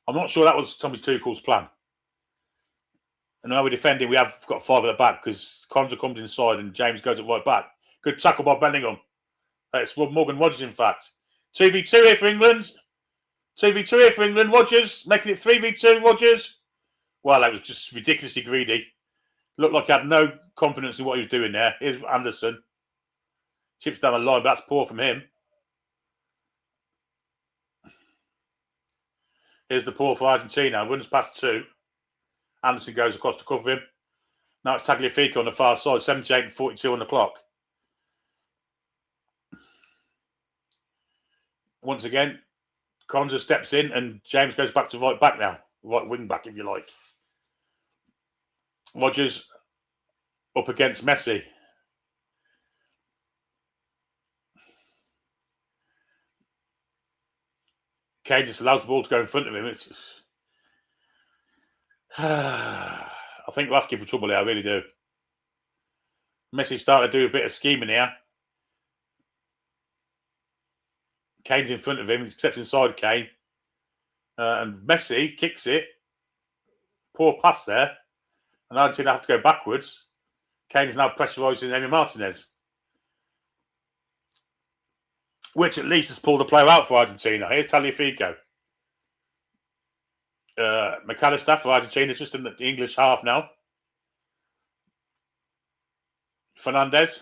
I'm not sure that was Tommy Tuchel's plan. And now we're defending, we have got 5 at the back because Konza comes inside and James goes at right back. Good tackle by Bellingham. It's Morgan Rogers, in fact. 2v2 here for England. 2v2 here for England. Rogers making it 3v2. Rogers. Well, that was just ridiculously greedy. Looked like he had no confidence in what he was doing there. Here's Anderson. Chips down the line, but that's poor from him. Here's the ball for Argentina. Runs past 2. Anderson goes across to cover him. Now it's Tagliafico on the far side. 78 and 42 on the clock. Once again, Konza steps in and James goes back to right back now. Right wing back, if you like. Rogers up against Messi. Kane just allows the ball to go in front of him. It's I think we're asking for trouble here. I really do. Messi's starting to do a bit of scheming here. Kane's in front of him. He steps inside Kane. And Messi kicks it. Poor pass there. And Argentina have to go backwards. Kane is now pressurising Emi Martinez. Which at least has pulled the player out for Argentina. Here's Tagliafico. McAllister for Argentina, just in the English half now. Fernandez.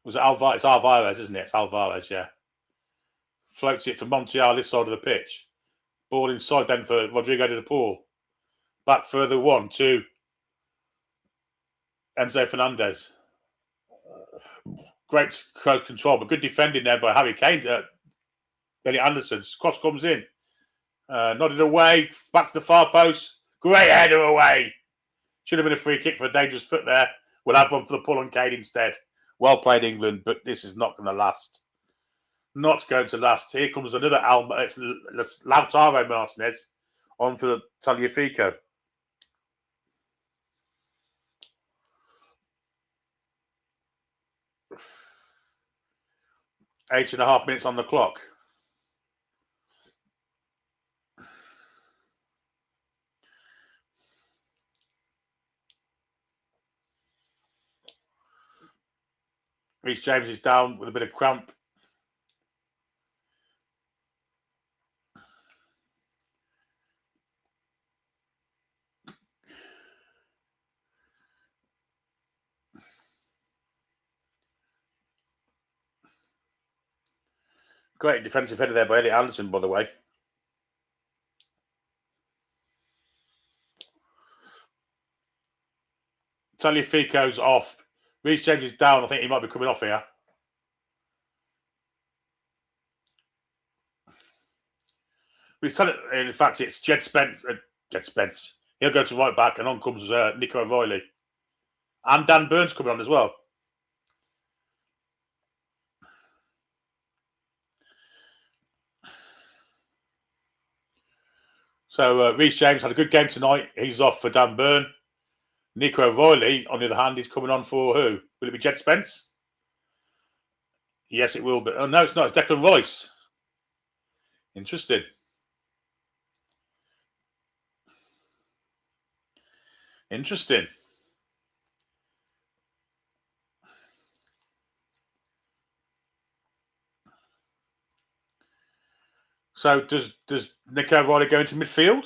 Was it Alvarez? It's Alvarez, isn't it? It's Alvarez, yeah. Floats it for Montiel this side of the pitch. Ball inside then for Rodrigo de Paul. Back further 1 to Enzo Fernandez. Great close control, but good defending there by Harry Kane. Benny Anderson's cross comes in. Nodded away. Back to the far post. Great header away. Should have been a free kick for a dangerous foot there. We'll have one for the pull on Kane instead. Well played, England, but this is not going to last. Not going to last. Here comes another It's Lautaro Martinez on for the Tagliafico. Eight and a half minutes on the clock. Reece James is down with a bit of cramp. Great defensive header there by Elliot Anderson, by the way. Tagliafico's off. Reece James is down. I think he might be coming off here. In fact, it's Jed Spence. He'll go to right back, and on comes Nico O'Reilly. And Dan Burns coming on as well. So Reece James had a good game tonight. He's off for Dan Burn. Nico O'Reilly, on the other hand, is coming on for who? Will it be Jed Spence? Yes, it will be. Oh, no, it's not. It's Declan Rice. Interesting. Interesting. So does Nico O'Reilly go into midfield?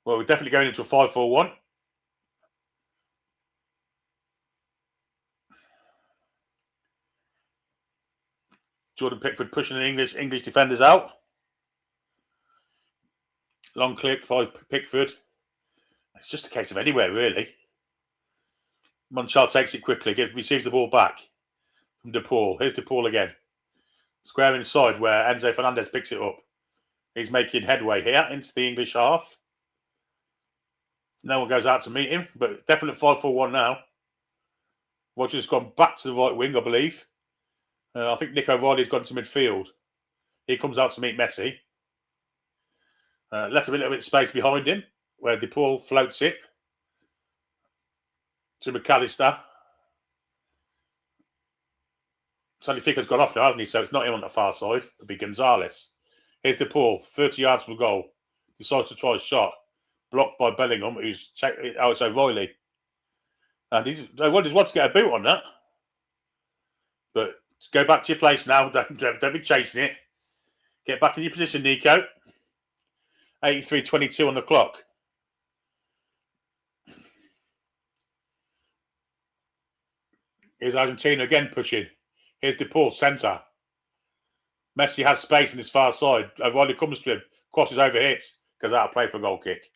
Well, we're definitely going into a 5-4-1. Jordan Pickford pushing the English defenders out. Long clip by Pickford. It's just a case of anywhere, really. Monchal takes it quickly, receives the ball back from De Paul. Here's De Paul again. Square inside where Enzo Fernandez picks it up. He's making headway here into the English half. No one goes out to meet him, but definite 5-4-1 now. Roger's gone back to the right wing, I believe. I think Nick O'Reilly's gone to midfield. He comes out to meet Messi. Left a little bit of space behind him, where De Paul floats it to McAllister. Salifica's gone off now, hasn't he? So it's not him on the far side. It'll be Gonzalez. Here's De Paul, 30 yards from goal. Decides to try a shot. Blocked by Bellingham, who's... Oh, it's O'Reilly. And O'Reilly wants to get a boot on that. But go back to your place now. Don't be chasing it. Get back in your position, Nico. 83:22 on the clock. Here's Argentina again pushing. Here's De Paul, centre. Messi has space in his far side. O'Reilly comes to him, crosses over, hits, goes out of play for a goal kick.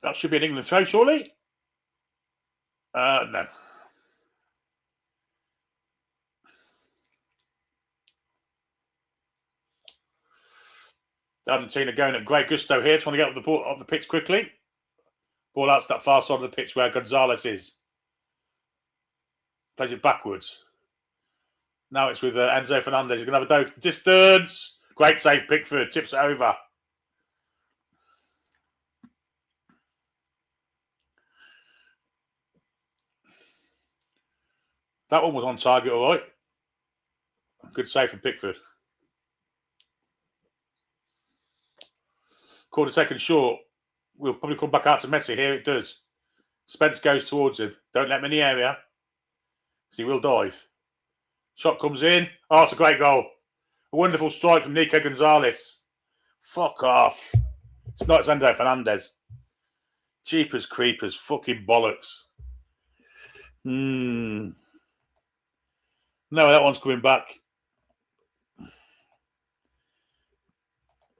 That should be an England throw, surely? No. Argentina going at great gusto here, trying to get up the ball off the pitch quickly. Ball out to that far side of the pitch where Gonzalez is. Plays it backwards. Now it's with Enzo Fernandez. He's going to have a distance. Great save, Pickford. Tips it over. That one was on target, all right. Good save from Pickford. Corner taken short. We'll probably come back out to Messi. Here it does. Spence goes towards him. Don't let him in the area. because he will dive. Shot comes in. Oh, it's a great goal. A wonderful strike from Nico Gonzalez. Fuck off. It's not Enzo Fernandez. Cheapers creepers. Fucking bollocks. No, that one's coming back.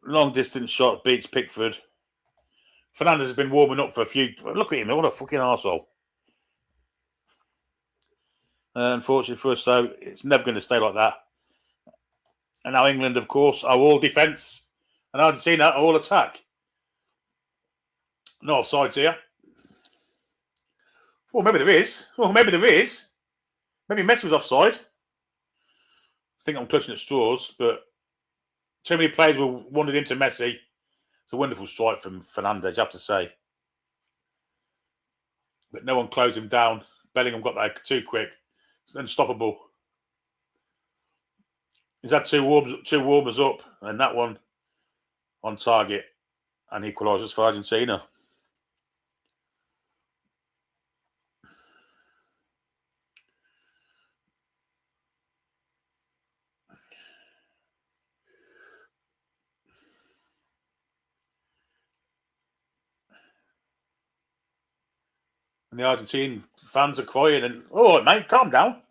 Long distance shot beats Pickford. Fernandez has been warming up for a few. Look at him. What a fucking arsehole. Unfortunately for us, though, it's never going to stay like that. And now England, of course, are all defence. And Argentina are all attack. No offsides here. Well, maybe there is. Maybe Messi was offside. I think I'm clutching at straws, but too many players were wandered into Messi. It's a wonderful strike from Fernandez, you have to say. But no one closed him down. Bellingham got that too quick. It's unstoppable. He's had two warmers up, and that one on target, and equalises for Argentina. And the Argentine fans are crying and, oh, mate, calm down.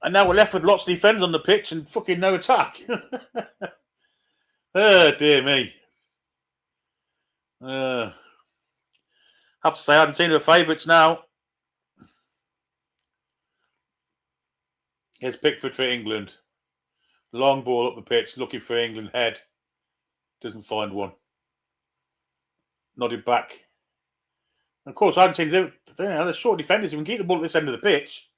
And now we're left with lots of defenders on the pitch and fucking no attack. Oh, dear me. Have to say Argentina are favourites now. Here's Pickford for England. Long ball up the pitch, looking for England head. Doesn't find one. Nodded back. And of course, Argentina, they're short defenders. If we can keep the ball at this end of the pitch.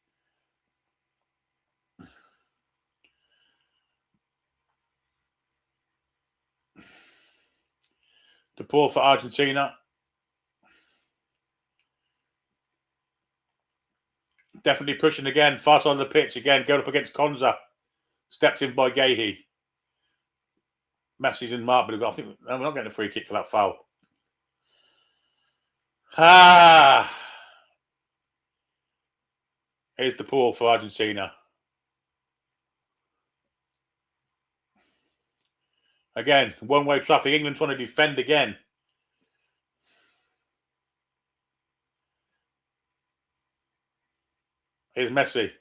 De Paul for Argentina. Definitely pushing again. Far side of the pitch again. Going up against Konza. Stepped in by Gahey. Messi's and Mark, but I think we're not getting a free kick for that foul. Here's the ball for Argentina. Again, one-way traffic. England trying to defend again. Here's Messi.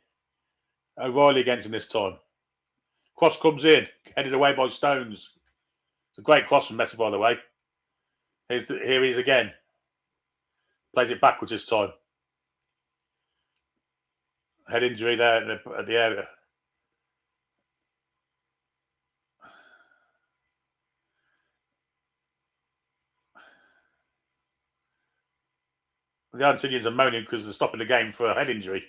O'Reilly against him this time. Cross comes in, headed away by Stones. It's a great cross from Messi, by the way. Here he is again. Plays it backwards this time. Head injury there at the area. The Argentinians are moaning because they're stopping the game for a head injury.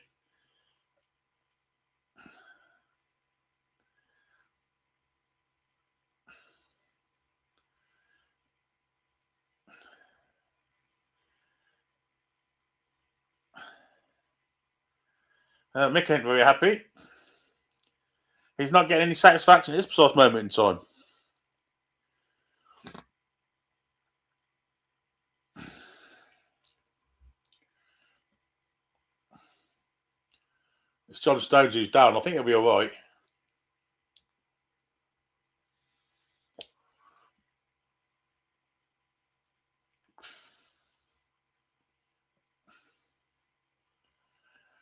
Mick ain't very happy. He's not getting any satisfaction at this precise moment in time. It's John Stones who's down. I think he'll be all right.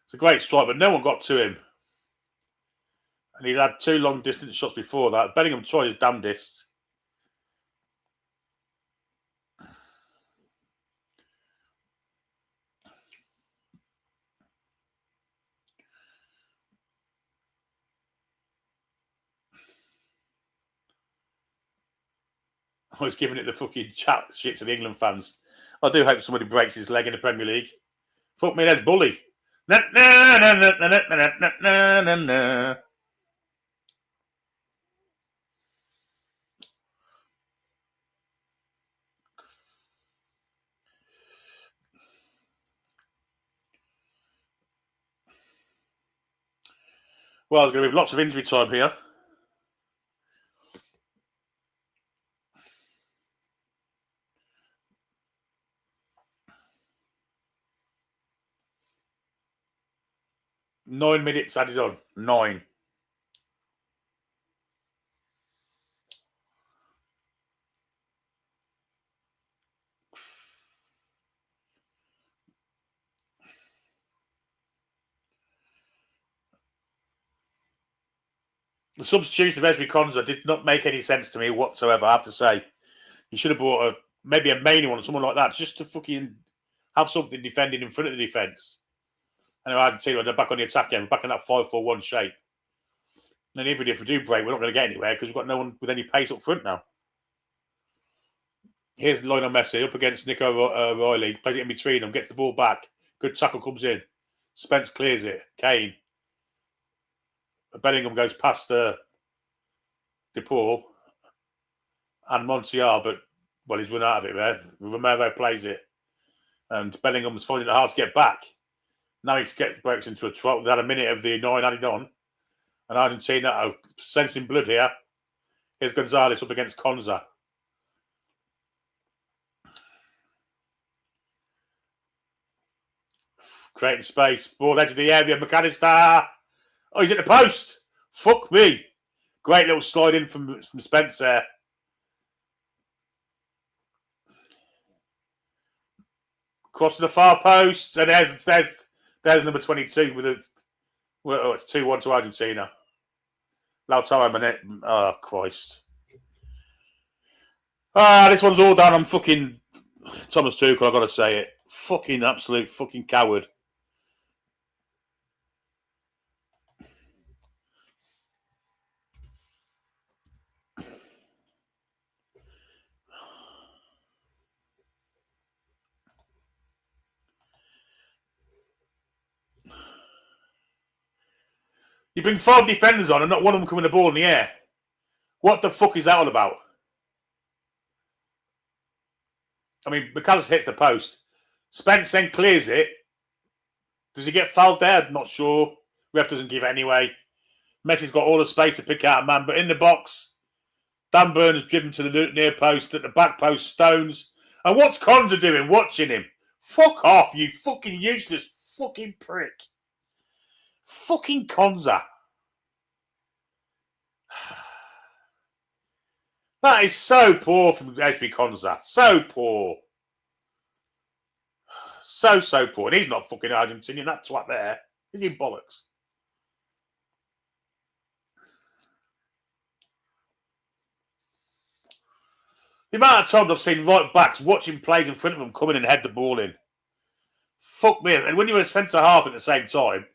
It's a great strike, but no one got to him. And he'd had 2 long distance shots before that. Bellingham tried his damnedest. I was giving it the fucking chat shit to the England fans. I do hope somebody breaks his leg in the Premier League. Fuck me, that's bully. Na, na, na, na, na, na, na, na, na, na. Well, there's going to be lots of injury time here. Nine minutes added on. 9. The substitution of Ezri Konsa did not make any sense to me whatsoever, I have to say. He should have brought maybe a main one or someone like that just to fucking have something defending in front of the defence. Anyway, Argentina, they're back on the attack again. We're back in that 5-4-1 shape. And even if we do break, we're not going to get anywhere because we've got no one with any pace up front now. Here's Lionel Messi up against Nico O'Reilly. Plays it in between them, gets the ball back. Good tackle comes in. Spence clears it. Kane. Bellingham goes past DePaul and Montiel, but, well, he's run out of it there. Romero plays it. And Bellingham's finding it hard to get back. Now he breaks into a trot. They had a minute of the 9 added on. And Argentina sensing blood here. Here's Gonzalez up against Konsa. Creating space. Ball edge of the area. McAllister. Oh, he's at the post. Fuck me. Great little slide in from Spence there. Crossing the far post. And there's number 22 with a... Well, it's 2-1 to Argentina. Lautaro Manet. Oh, Christ. This one's all down on fucking Thomas Tuchel, I've got to say it. Fucking absolute fucking coward. You bring 5 defenders on and not one of them coming the ball in the air. What the fuck is that all about? I mean, McAllister hits the post. Spence then clears it. Does he get fouled there? Not sure. Ref doesn't give it anyway. Messi's got all the space to pick out a man, but in the box, Dan Burn has driven to the near post, at the back post, Stones. And what's Conza doing? Watching him. Fuck off, you fucking useless fucking prick. Fucking Conza. That is so poor from Esri Conza. So poor. So poor. And he's not fucking Argentinian. That twat there. Is he bollocks? The amount of times I've seen right backs watching plays in front of them coming and head the ball in. Fuck me. And when you're a centre half at the same time.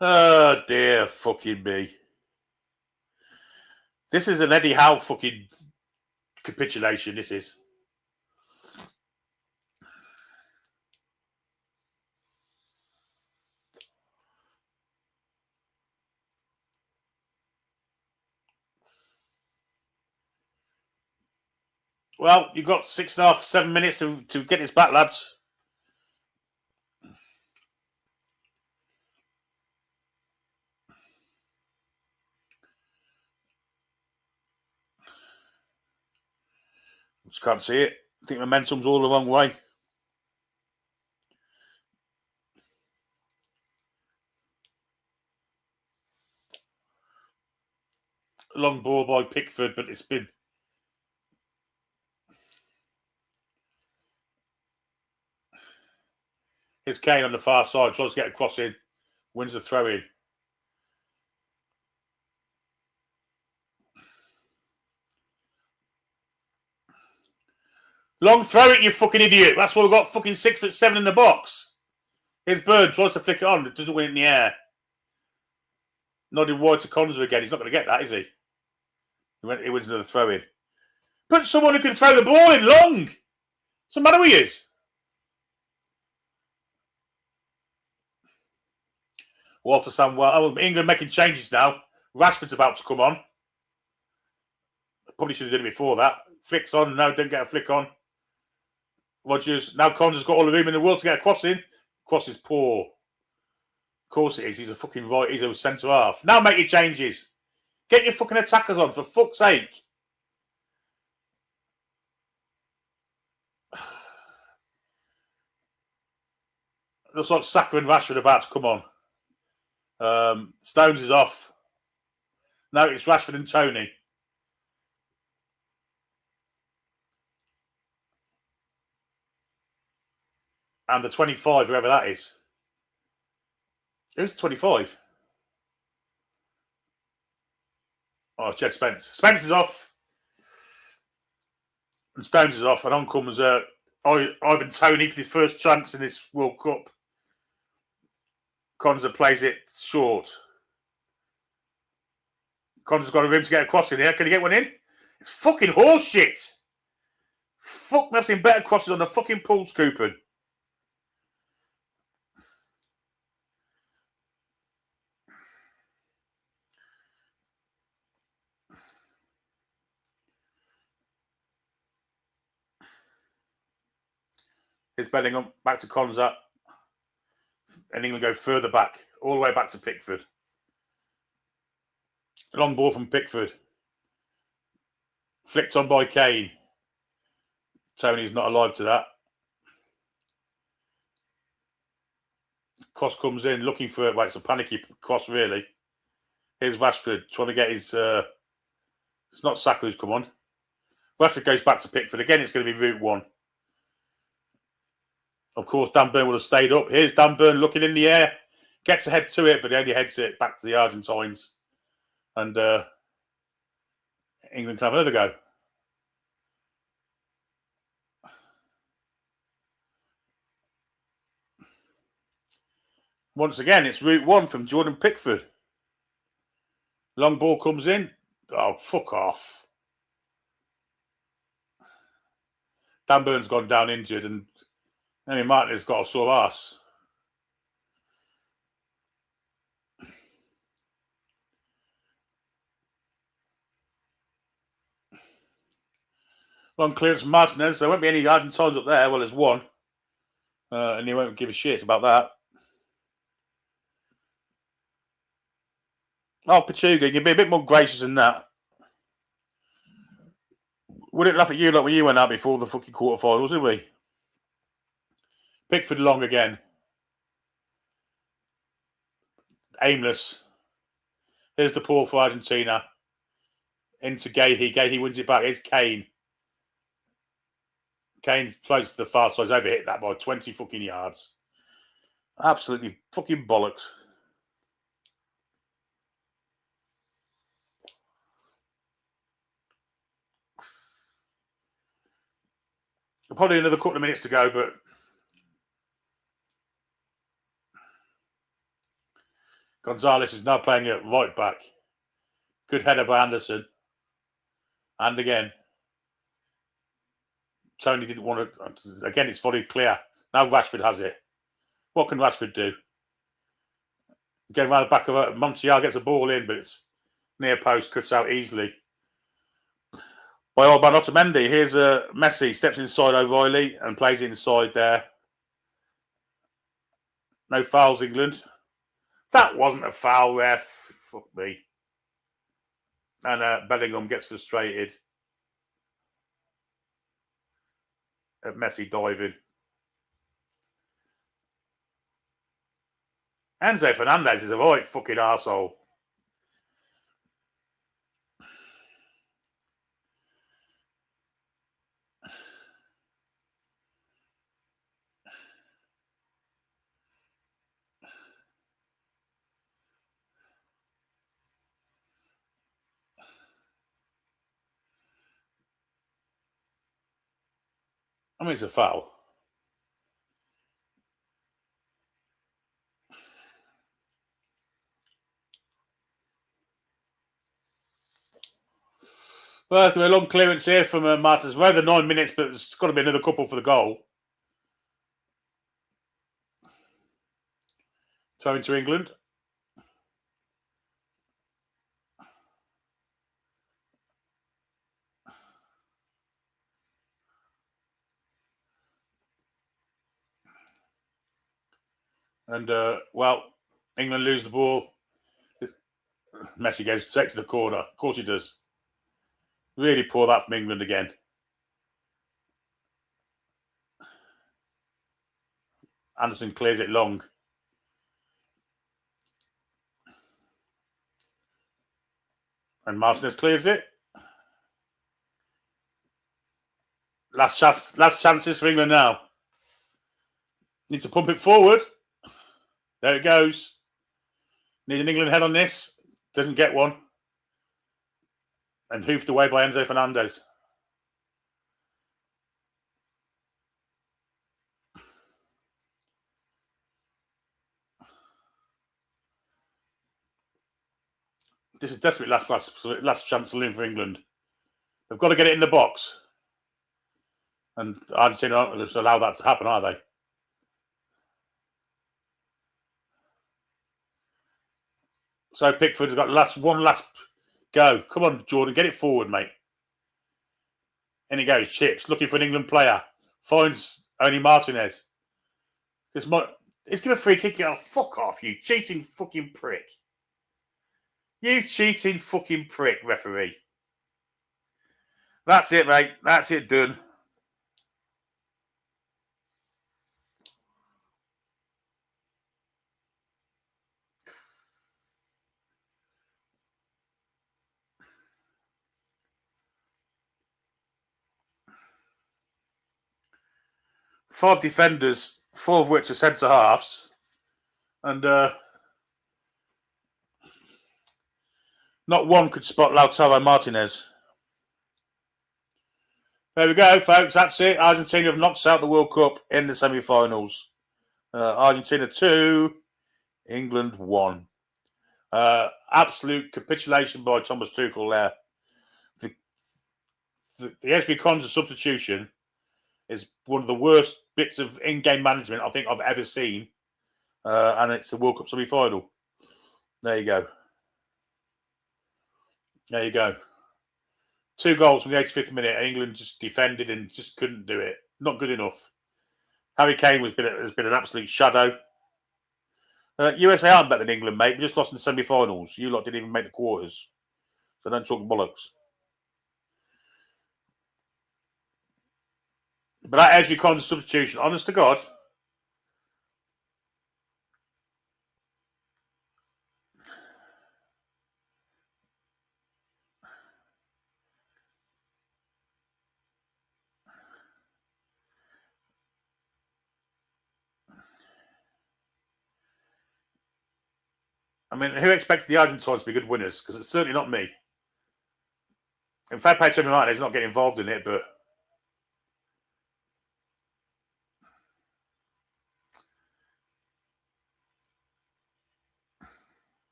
Oh dear fucking me. This is an Eddie Howe fucking capitulation, this is. Well, you've got 6.5, 7 minutes to get this back, lads. Just can't see it. I think momentum's all the wrong way. Long ball by Pickford, but it's been... Here's Kane on the far side, tries to get a cross in, wins the throw in. Long throw it, you fucking idiot. That's why we've got fucking 6'7" in the box. Here's Bird, tries to flick it on, but doesn't win it in the air. Nodded wide to Conza again. He's not going to get that, is he? He wins another throw in. Put someone who can throw the ball in long. What's the matter with you? Walter Samuel. Oh, England making changes now. Rashford's about to come on. Probably should have done it before that. Flicks on. No, didn't get a flick on. Rodgers. Now Conza's got all the room in the world to get a cross in. Cross is poor. Of course it is. He's a fucking right. He's a centre half. Now make your changes. Get your fucking attackers on, for fuck's sake. Looks like Saka and Rashford about to come on. Stones is off. No, it's Rashford and Tony. And the 25, whoever that is. Who's the 25? Oh, Jed Spence. Spence is off. And Stones is off. And on comes Ivan Toney for his first chance in this World Cup. Conza plays it short. Conza's got a room to get across in here. Can he get one in? It's fucking horse shit. Fuck me, I've seen better crosses on the fucking pool scooping. Here's Bellingham, back to Conza. And England go further back, all the way back to Pickford. Long ball from Pickford. Flicked on by Kane. Tony's not alive to that. Cross comes in, looking for it. Well, it's a panicky cross, really. Here's Rashford trying to get his... it's not Saka who's come on. Rashford goes back to Pickford. Again, it's going to be route one. Of course, Dan Burn would have stayed up. Here's Dan Burn looking in the air. Gets ahead to it, but he only heads it back to the Argentines. And England can have another go. Once again, it's route one from Jordan Pickford. Long ball comes in. Oh, fuck off. Dan Burn's gone down injured and Amy Martin has got a sore ass. Long clearance from Martinez. There won't be any Argentines up there. Well, there's one. And he won't give a shit about that. Oh, Pachuga, you can be a bit more gracious than that. We didn't laugh at you like when you went out before the fucking quarterfinals, did we? Pickford long again. Aimless. Here's the ball for Argentina. Into Gahey. Gahey wins it back. Here's Kane. Kane floats to the far side. He's overhit that by 20 fucking yards. Absolutely fucking bollocks. Probably another couple of minutes to go, but Gonzalez is now playing at right back. Good header by Anderson. And again, Tony didn't want to. Again, it's fully clear. Now Rashford has it. What can Rashford do? Going around the back of it. Montiel gets a ball in, but it's near post, cuts out easily. By old man Otamendi. Here's Messi. Steps inside O'Reilly and plays inside there. No fouls, England. That wasn't a foul, ref. Fuck me. And Bellingham gets frustrated at Messi diving. Enzo Fernandez is a right fucking arsehole. I mean, it's a foul. Well, it's a long clearance here from Martins. We're over 9 minutes, but it's got to be another couple for the goal. Throw into England. And, England lose the ball. Messi goes straight to the corner. Of course he does. Really poor that from England again. Anderson clears it long. And Martinez clears it. Last chances for England now. Need to pump it forward. There it goes. Need an England head on this. Doesn't get one. And hoofed away by Enzo Fernandez. This is desperate last chance saloon for England. They've got to get it in the box. And Argentina aren't going to allow that to happen, are they? So Pickford's got one last go. Come on, Jordan, get it forward, mate. And he goes, chips, looking for an England player. Finds only Martinez. It's going to free kick it. Oh, fuck off, you cheating fucking prick. You cheating fucking prick, referee. That's it, mate. That's it done. Five defenders, four of which are centre halves. And not one could spot Lautaro Martinez. There we go, folks. That's it. Argentina have knocked out the World Cup in the semi-finals. Argentina 2, England 1. Absolute capitulation by Thomas Tuchel there. The Esri Konsa substitution is one of the worst bits of in-game management I think I've ever seen. And it's the World Cup semi-final. There you go. There you go. 2 goals from the 85th minute. England just defended and just couldn't do it. Not good enough. Harry Kane has been an absolute shadow. USA aren't better than England, mate. We just lost in the semi-finals. You lot didn't even make the quarters. So don't talk bollocks. But that Ezri Konsa substitution, honest to God. I mean, who expected the Argentines to be good winners? Because it's certainly not me. In fact, play to him, he's not getting involved in it, but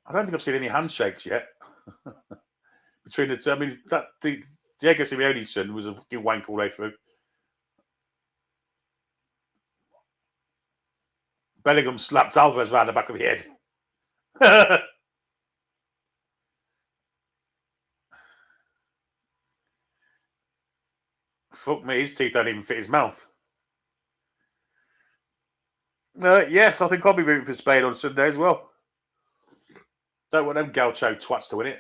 I don't think I've seen any handshakes yet between the two. I mean, Diego Simeone's son was a fucking wank all the way through. Bellingham slapped Alvarez round the back of the head. Fuck me, his teeth don't even fit his mouth. Yes, I think I'll be rooting for Spain on Sunday as well. Don't want them gaucho twats to win it.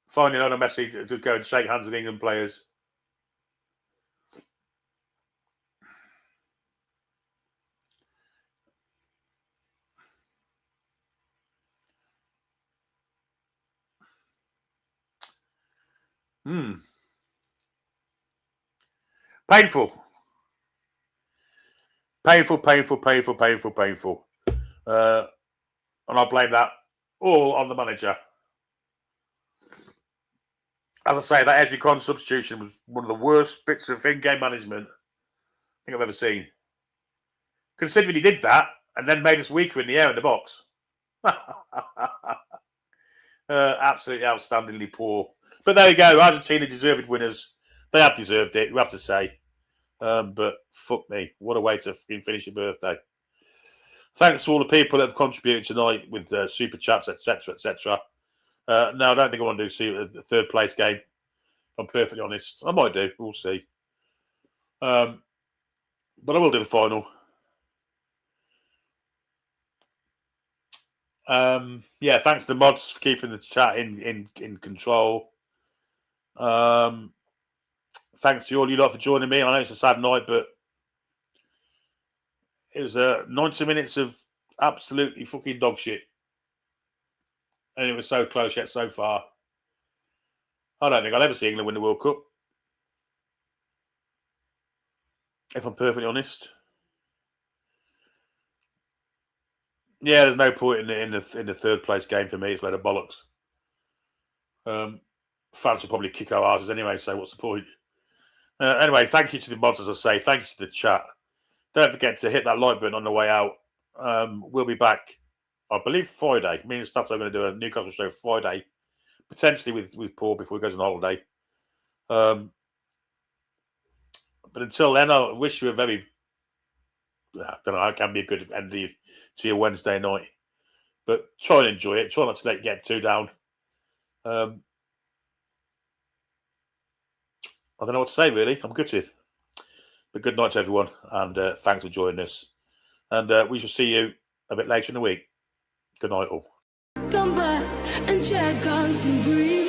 Finding Lionel Messi to go and shake hands with England players. Painful. And I blame that all on the manager. As I say, that Ezri Konsa substitution was one of the worst bits of in-game management I think I've ever seen. Considering he did that and then made us weaker in the air in the box. Absolutely outstandingly poor. But there you go. Argentina deserved winners. They have deserved it, we have to say. But fuck me. What a way to finish your birthday. Thanks to all the people that have contributed tonight with super chats, etc., etc. No, I don't think I want to do the third place game. If I'm perfectly honest. I might do. We'll see. But I will do the final. Yeah, thanks to the mods for keeping the chat in control. Thanks to all you lot for joining me. I know it's a sad night, but it was 90 minutes of absolutely fucking dog shit. And it was so close yet so far. I don't think I'll ever see England win the World Cup. If I'm perfectly honest. Yeah, there's no point in the third place game for me. It's a load of bollocks. France will probably kick our asses anyway, so what's the point? Anyway, thank you to the mods, as I say. Thank you to the chat. Don't forget to hit that like button on the way out. We'll be back, I believe, Friday. Me and Stats are going to do a Newcastle show Friday, potentially with Paul before he goes on holiday. But until then, I wish you a very... I don't know, it can be a good end to your Wednesday night. But try and enjoy it. Try not to let it get too down. I don't know what to say, really. I'm gutted. But good night to everyone, and thanks for joining us. And we shall see you a bit later in the week. Good night, all. Come back and check out some green.